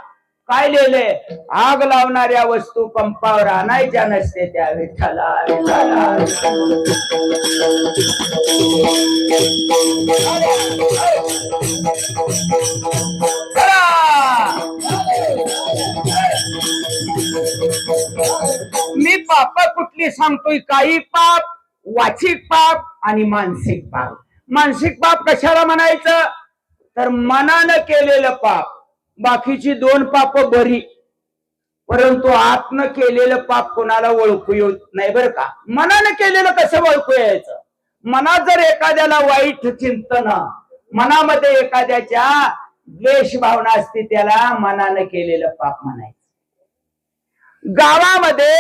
काय लिहिलंय. आग लावणाऱ्या वस्तू पंपावर आणायच्या नसते त्या. विठ्ठला विठ्ठला. मी पाप कुठली सांगतोय. काही पाप, वाचिक पाप आणि मानसिक पाप. मानसिक पाप कशाला म्हणायचं तर मनानं केलेलं पाप. बाकीची 2 पाप बरी. परंतु आत्म केलेलं पाप कोणाला ओळखू येत नाही बरं का. मनानं केलेलं कसं ओळखू यायचं. मनात जर एखाद्याला वाईट चिंतन, मनामध्ये एखाद्याच्या द्वेष भावना असते त्याला मनानं केलेलं पाप म्हणायचं. गावामध्ये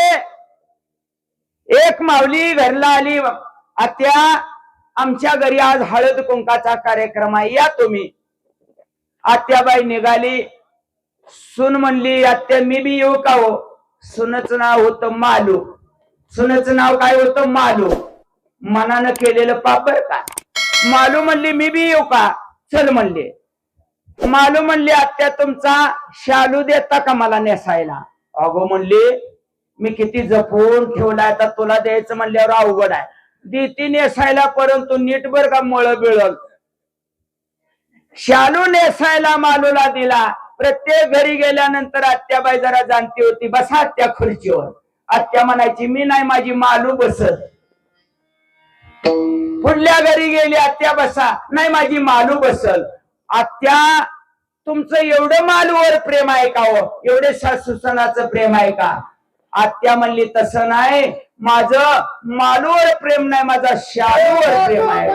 एक माऊली घरला आली. आत्या आमच्या घरी आज हळद कुंकाचा कार्यक्रम आहे या तुम्ही. आत्याबाई निघाली. सून म्हणली आत्या मी बी येऊ का हो. सुनच नाव होतं मालू. सुनच नाव काय होतं मालू. मनानं केलेलं पाप बर का. मालू म्हणली मी बी येऊ का. चल म्हणले. मालू म्हणली आत्या तुमचा शालू देता का मला नेसायला. अगो म्हणले मी किती जपून ठेवला आता तुला द्यायचं म्हणल्यावर अवघड आहे. देती नेसायला परंतु नीट बर का मळ बिळल. शालू नेसायला मालूला दिला. प्रत्येक घरी गेल्यानंतर आत्याबाई जरा जाणती होती. बसा आत्या खुर्चीवर. आत्या म्हणायची मी नाही माझी मालू बसत. पुढल्या घरी गेली आत्या बसा. नाही माझी मालू बसल. आत्या तुमचं एवढं मालूवर प्रेम आहे का हो. एवढे सासू सुनाचं प्रेम आहे का. आत्या म्हणली तसं नाही. माझं मालूवर प्रेम नाही माझा शालूवर प्रेम आहे.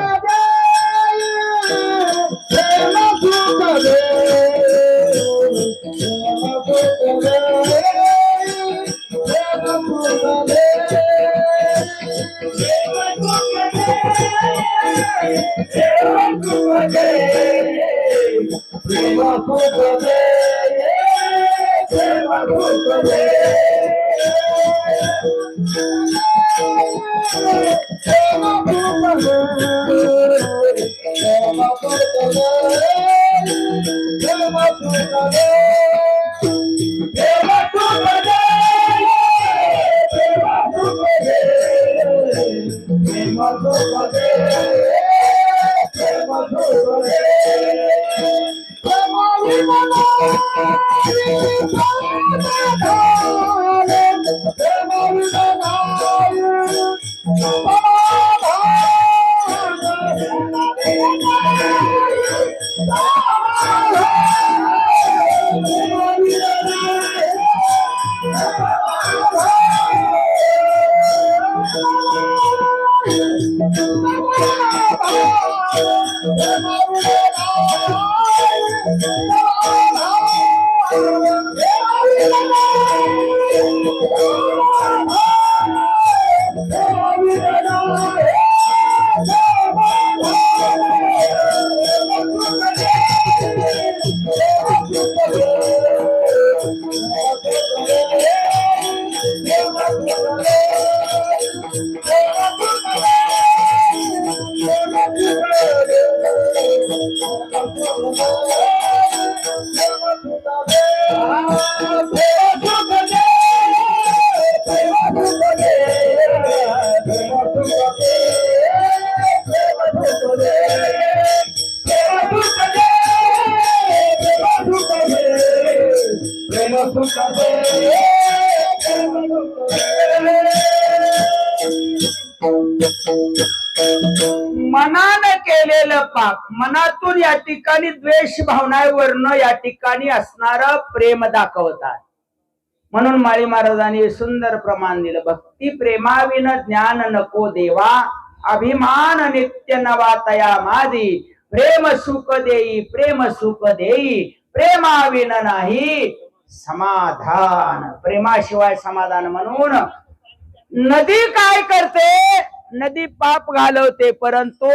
मनानं केलेलं पाप, मनातून या ठिकाणी द्वेष भावनावरनं या ठिकाणी असणार प्रेम दाखवतात. म्हणून माळी महाराजांनी सुंदर प्रमाण दिलं. भक्ती प्रेमाविन ज्ञान नको देवा, अभिमान नित्य नवा तया माझी, प्रेम सुख देई, प्रेम सुख देई, प्रेमाविन नाही समाधान. प्रेमाशिवाय समाधान. म्हणून नदी काय करते? नदी पाप घालवते, परंतु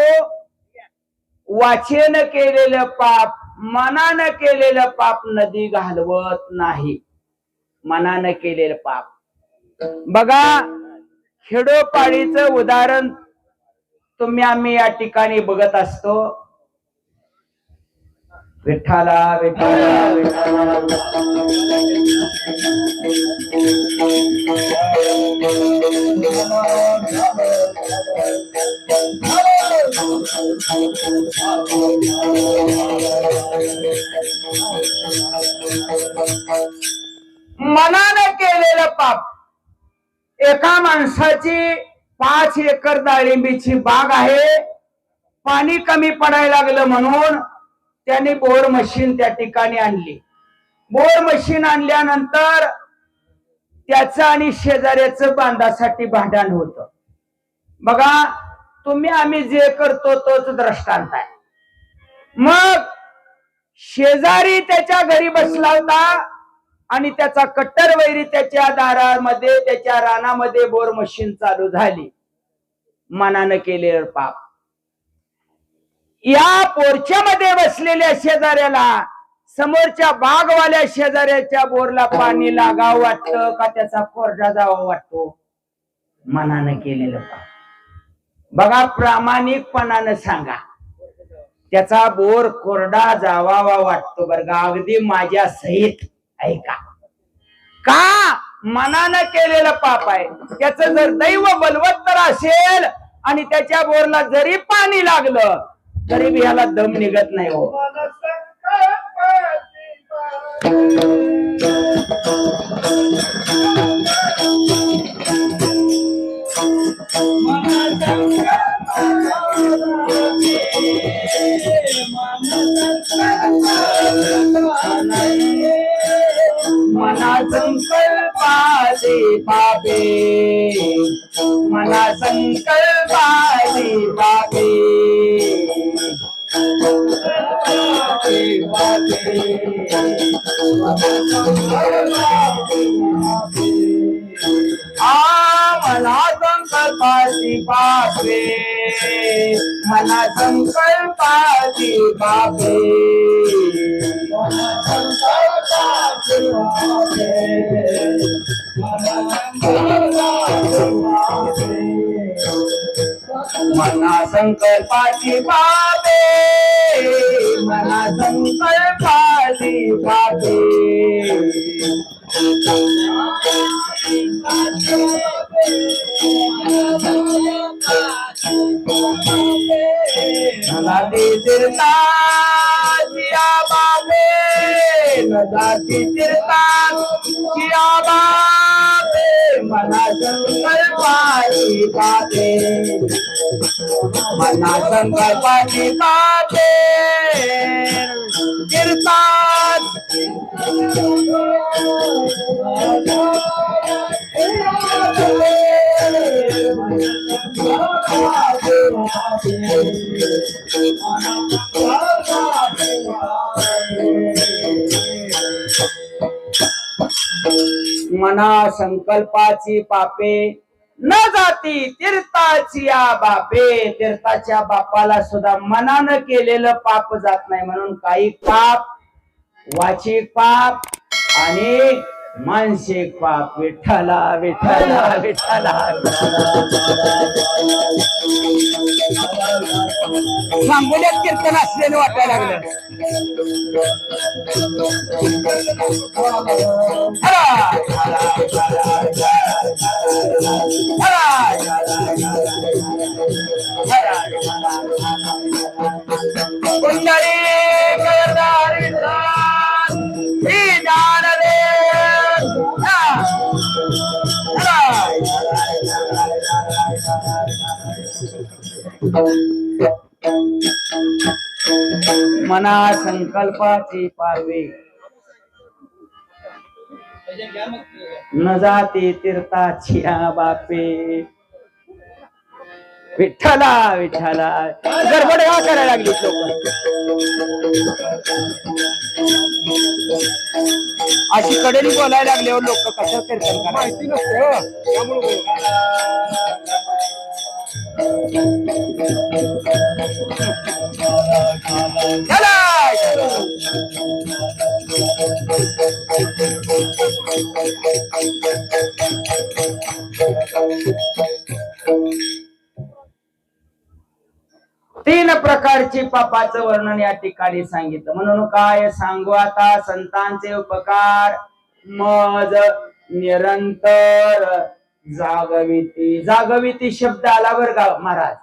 वाचेनं केलेलं पाप, मनानं केलेलं पाप नदी घालवत नाही. मनानं केलेलं पाप बघा, खेडोपाडीचं उदाहरण तुम्ही आम्ही या ठिकाणी बघत असतो. विठ्ठला विठ्ठला विठ्ठला मनाने केलेलं पाप. एका माणसाची 5 एकर डाळिंबीची बाग आहे. पाणी कमी पडायला लागलं म्हणून त्याने बोर मशीन त्या ठिकाणी आणली. बोर मशीन आणल्यानंतर त्याचं आणि शेजाऱ्याचं बांधासाठी भांडण होतं. बघा, तुम्ही आम्ही जे करतो तोच दृष्टांत आहे. मग शेजारी त्याच्या घरी बसला होता आणि त्याचा कट्टर वैरी त्याच्या दारामध्ये, त्याच्या रानामध्ये बोर मशीन चालू झाली. मनानं केलेलं पाप. या पोरच्या मध्ये बसलेल्या शेजाऱ्याला समोरच्या बागवाल्या शेजाऱ्याच्या बोरला पाणी लागावं वाटतं का त्याचा कोरडा जावा वाटतो? मनानं केलेलं पाप. बघा, प्रामाणिकपणानं सांगा, त्याचा बोर कोरडा जावावा वाटतो बरं का? अगदी माझ्या सहित ऐका. का? मनानं केलेलं पाप आहे. त्याचं जर दैव बलवत्तर असेल आणि त्याच्या बोरला जरी पाणी लागलं तरी बी ह्याला दम निघत नाही हो. मना संकल्पादे पापे, मना संकल्पादे पापे, मना संकल्पाची पापे मना संकल्पाची पापे मना संकल्पाची पापे मना संकल्पाची पापे नदी तिरता जिया बाबे नदी तिरता जिया बाबे मना संकल्पाची पापे मना संकल्पाची पापे तिरतात मना संकल्पाची पापे न जाती तीर्थाची या बापे तीर्थाच्या बापाला सुद्धा मनानं केलेलं पाप जात नाही म्हणून काही पाप वाचिक पाप आणि मानसिक पाप विठ्ठला विठ्ठला विठ्ठला सांगोल्यात कीर्तन असलेलं वाटायला लागलं कुंडली मना संकल्पाची पावे न जाते तीर्थाची बापे विठ्ठला विठ्ठला गडबड का करायला लागली लोक अशी कडेने बोलायला लागल्यावर लोक कसं कीर्तन माहिती नसते तीन प्रकारची पापाचं वर्णन या ठिकाणी सांगितलं म्हणून काय सांगू आता संतांचे उपकार मज निरंतर जागविती जागविती शब्द आला बर का महाराज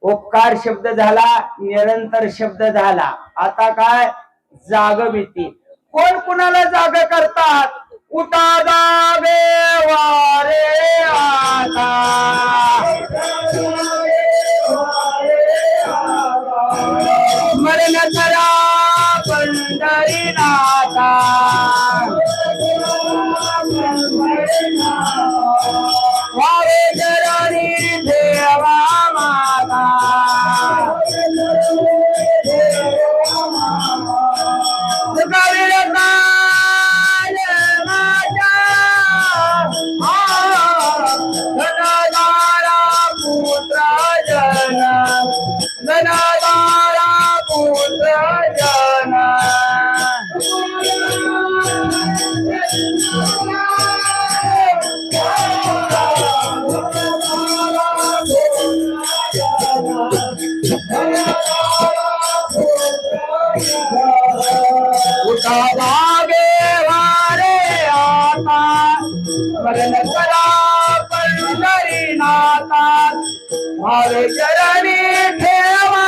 उपकार शब्द झाला निरंतर शब्द झाला आता काय जागविती कोण कुणाला जाग करतात उठा जागे वारे आता मरण करा पंढरीनाथा वारे चरणी देवा माता हरे चरणी ठेवा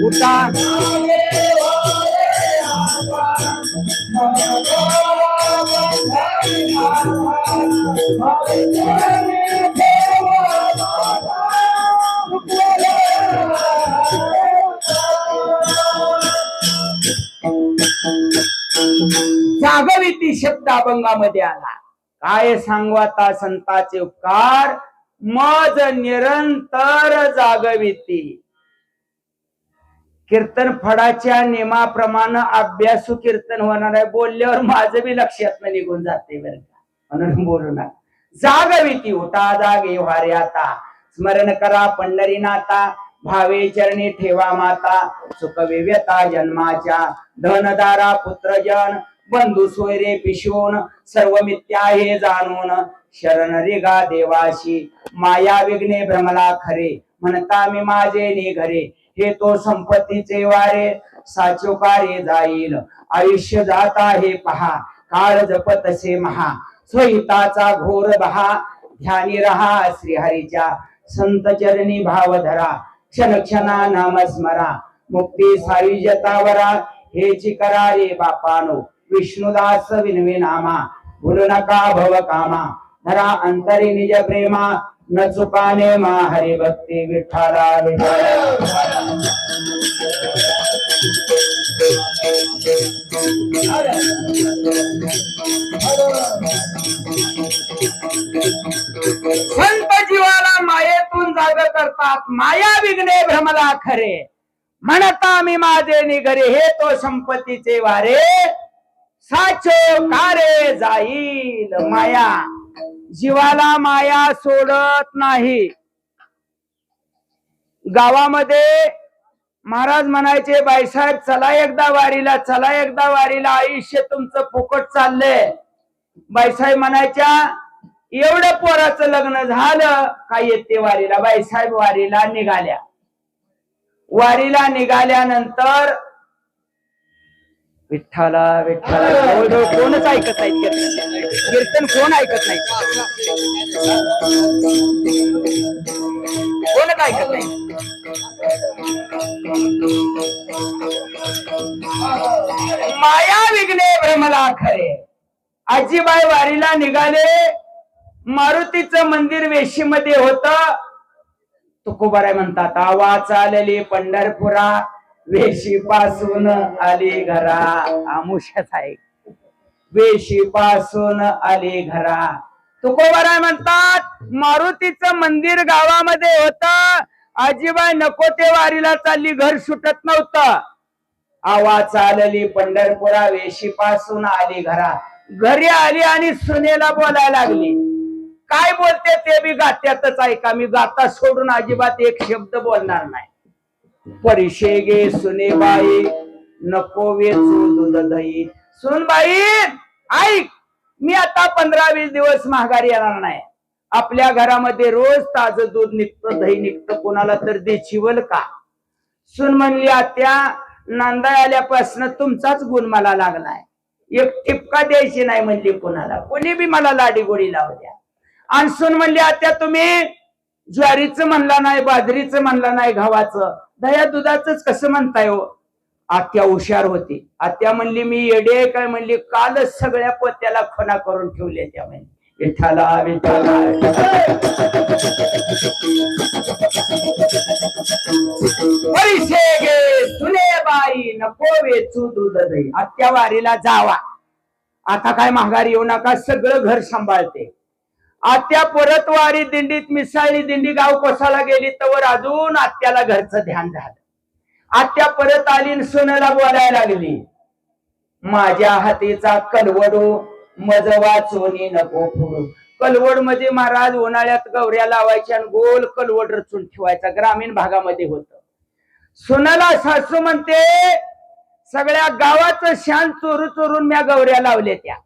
उठा जागविती शब्द अभंगामध्ये आला काय सांगू आता संतांचे उपकार मज निरंतर जागविती कीर्तन फडाच्या नियमाप्रमाणे अभ्यासू कीर्तन होणार आहे. बोलल्यावर माझं बी लक्षात निघून जाते बरं का, म्हणून बोलू नका. जागविती उठा जागे वारे आता, स्मरण करा पंढरीनाथा, भावे चरणी ठेवा माता, सुख विव्यता जन्माच्या, धनदारा पुत्रजन, बंधू सोयरे पिशवून, सर्व मिथ्या हे जाणून, शरण रिगा देवाशी, माया विघ्ने भ्रमला खरे, म्हणता मी माझे निघरे, हे तो संपत्तीचे वारे, साचोकारे जाईल, आयुष्य जाता हे पहा, काळ जपतसे महा, स्वहिताचा घोर बहा, ध्यानी रहा श्रीहरीच्या, संत चरणी भाव धरा, क्षण क्षणा नाम स्मरा, मुक्ती सायुज्यतावरा, हेची करा रे बापानो, विष्णुदास विनवे नामा, भूलू नका भव कामा, धरा अंतरी निज प्रेमा, न चुकाने मा हरि भक्ती विठ्ठला संत जीवाला मायेतून जाग करतात, माया विघ्ने भ्रमला खरे, म्हणता मी माझे निघरे, हे तो संपत्तीचे वारे, साचो कारे जाईल माया. जीवाला माया सोडत नाही. गावामध्ये महाराज म्हणायचे, बाईसाहेब चला एकदा वारीला, चला एकदा वारीला, आयुष्य तुमचं फुकट चाललंय. बाईसाहेब म्हणायच्या, एवढं पोराचं लग्न झालं का येते वारीला. बाईसाहेब वारीला निघाल्या. वारीला निघाल्यानंतर विठ्ठला विठ्ठला जवळजवळ कोणच ऐकत नाही कीर्तन, कोण ऐकत नाही, कोणच ऐकत नाही. माया विघ्ने भ्रमला खरे. आजीबाई वारीला निघाले. मारुतीचं मंदिर वेशीमध्ये होत. तुकोबाराय म्हणतात, आवा चालली पंढरपुरा, वेशी पासून आली घरा. आमुष्याच आहे, वेशी पासून आली घरा. तुकोबाराय म्हणतात, मारुतीचं मंदिर गावामध्ये होत. आजीबाई नको ते वारीला चालली, घर सुटत नव्हतं. आवा चालली पंढरपुरा, वेशी पासून आली घरा. घरी आली आणि सुनेला बोलायला लागली. काय बोलते ते बी गात्यातच ऐका. मी गाता सोडून अजिबात एक शब्द बोलणार नाही. परिशे गे सुनेबाई, नको वेचू दूध दही. सुनबाई ऐक, मी आता 15-20 दिवस माघारी येणार नाही. आपल्या घरामध्ये रोज ताजं दूध निघतं, दही निघतं, कोणाला तर देशील का. सुन म्हणली, आत्या नांदा आल्यापासून तुमचाच गुण मला लागलाय. एक टिपका द्यायची नाही म्हणली कोणाला, कोणी बी मला लाडी गोडी लावू द्या. आणि सुन म्हणली, आत्या तुम्ही ज्वारीचं म्हणला नाही, बाजरीचं म्हणला नाही, गव्हाचं, दह्या दुधाच कसं म्हणताय हो. आत्या हुशार होती. आत्या म्हणली, मी येडे काय म्हणली, कालच सगळ्या पोत्याला खोना करून ठेवले. त्या म्हणली, विठ्ठला विठ्ठला पैसे गे सुने बाई, नको वेचू दूध दही. आत्या वारीला जावा, आता काय माघारी येऊ नका, सगळं घर सांभाळते. आत्या परत वारी दिंडीत मिसाळली. दिंडी गाव कोसाला गेली तवर अजून आत्याला घरचं ध्यान झालं. आत्या परत आली, सुनेला बोलायला लागली, माझ्या हातीचा कलवडू मज वाचोनी नको फोडू. कलवड म्हणजे महाराज उन्हाळ्यात गवऱ्या लावायच्या आणि गोल कलवड रचून ठेवायचा. ग्रामीण भागामध्ये होत. सुनेला सासू म्हणते, सगळ्या गावाचं शान चोरू चोरून म्या गवऱ्या लावल्या त्या,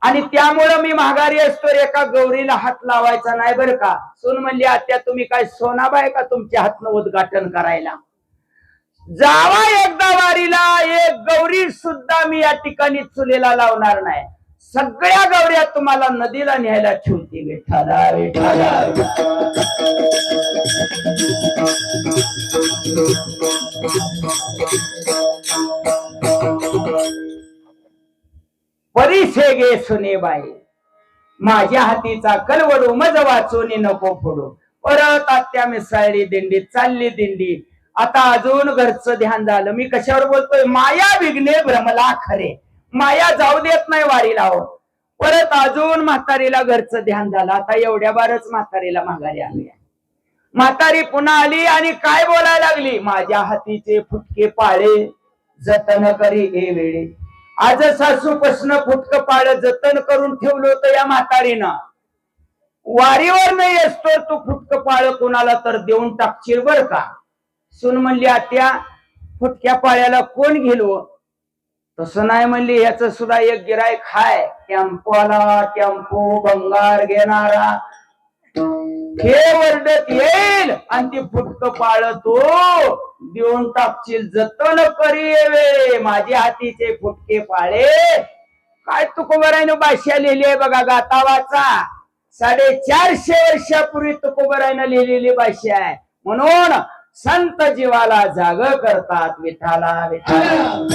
आणि त्यामुळं मी माघारी असतो, एका गौरीला हात लावायचा नाही बरं का. सून म्हणली, आत्या तुम्ही काय सोनाबाई का तुमच्या हातनं उद्घाटन करायला. जावा एकदा वारीला, एक गौरी सुद्धा मी या ठिकाणी चुलीला लावणार नाही. सगळ्या गौऱ्या तुम्हाला नदीला न्यायला ठेवते. विठ्ठला विठ्ठला परिसे गे सुनेबाई, माझ्या हातीचा कलवडू मज वाचून नको फोडू. परत आत्या मिसाळली दिंडी, चालली दिंडी. आता अजून घरचं ध्यान झालं. मी कशावर बोलतोय, माया विघ्ने भ्रमला खरे. माया जाऊ देत नाही वारीला हो. परत अजून म्हातारीला घरचं ध्यान झालं. आता एवढ्या बारच म्हातारीला माघारी आणूया. म्हातारी पुन्हा आली आणि काय बोलायला लागली, माझ्या हातीचे फुटके पाळे जतन करी हे वेळे. आज सासूपासन फुटक पाळ जतन करून ठेवलं होतं या म्हातारीनं. वारीवर नाही असतो तू फुटक पाळ कोणाला तर देऊन टाकशील बर का. सून म्हणली, आत्या फुटक्या पाळ्याला कोण घेलो. तसं नाही म्हणली, याच सुद्धा एक गिरायक हाय, टेम्पोला टेम्पो भंगार घेणारा हे वरडत येईल आणि ती फुटक पाळ तो देऊन टाकशील जतन करी वे माझे हातीचे फुटके पाळे. काय तुकोबरायनं भाषा लिहिली आहे बघा, गाता वाचा. 450 वर्षापूर्वी तुकोबरायनं लिहिलेली भाषा आहे. म्हणून संत जीवाला जाग करतात विठाला विठाला.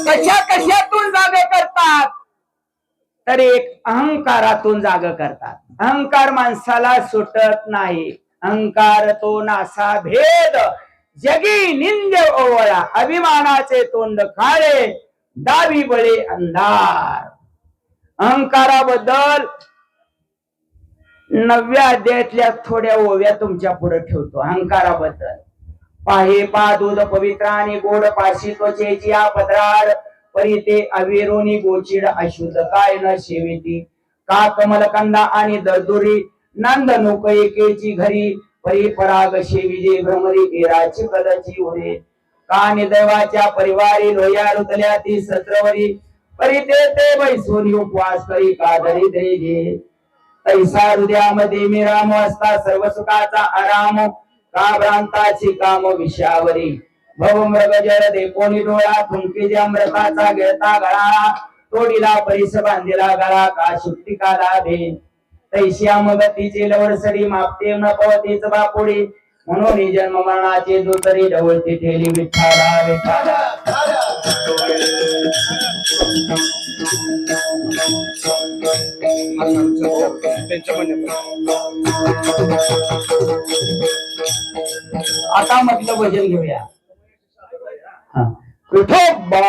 कशा कशातून जाग करतात तर एक अहंकारातून जाग करतात. अहंकार माणसाला सुटत नाही. अहंकार तो नासा भेद जगी निंद ओवळा. अभिमानाचे तोंड काळे दावी बळे अंधार. अहंकाराबद्दल 9व्या अध्यायातल्या थोड्या ओव्या तुमच्या पुढे ठेवतो. अहंकाराबद्दल पाहे पा दूध पवित्र आणि गोड पाशी त्वचेची या पदराड परी ते अविरोनी गोचिड अशुद्ध काय न शेवेती. का कमलकंदा आणि दर्दुरी नंद नोक एकेची घरी परी पराग शेविजे भ्रमरी केराची कदाची उरे. का निदैवाच्या परिवारी लोया रुतल्या ती सत्रवरी परी ते बैसोनी उपवास करी का दरिद्रे घे. तैसा हृदयामध्ये मी राम असता सर्व सुखाचा आराम. का भ्रांताची काम विषयावरी भव मृग जळ दे कोणी डोळा. थुंकी अमृताचा गिळता गळा तोडीला परिस बांधिला गळा. का शुक्ती का लाभे तैश्या मगतीचे लवडसरी मापते न पवतीच बापुडी. म्हणून जन्म मरणाचे जो तरी ढवळती ठेली विठाला विठाला. आता म्हटलं भजन घेऊया. विठोबा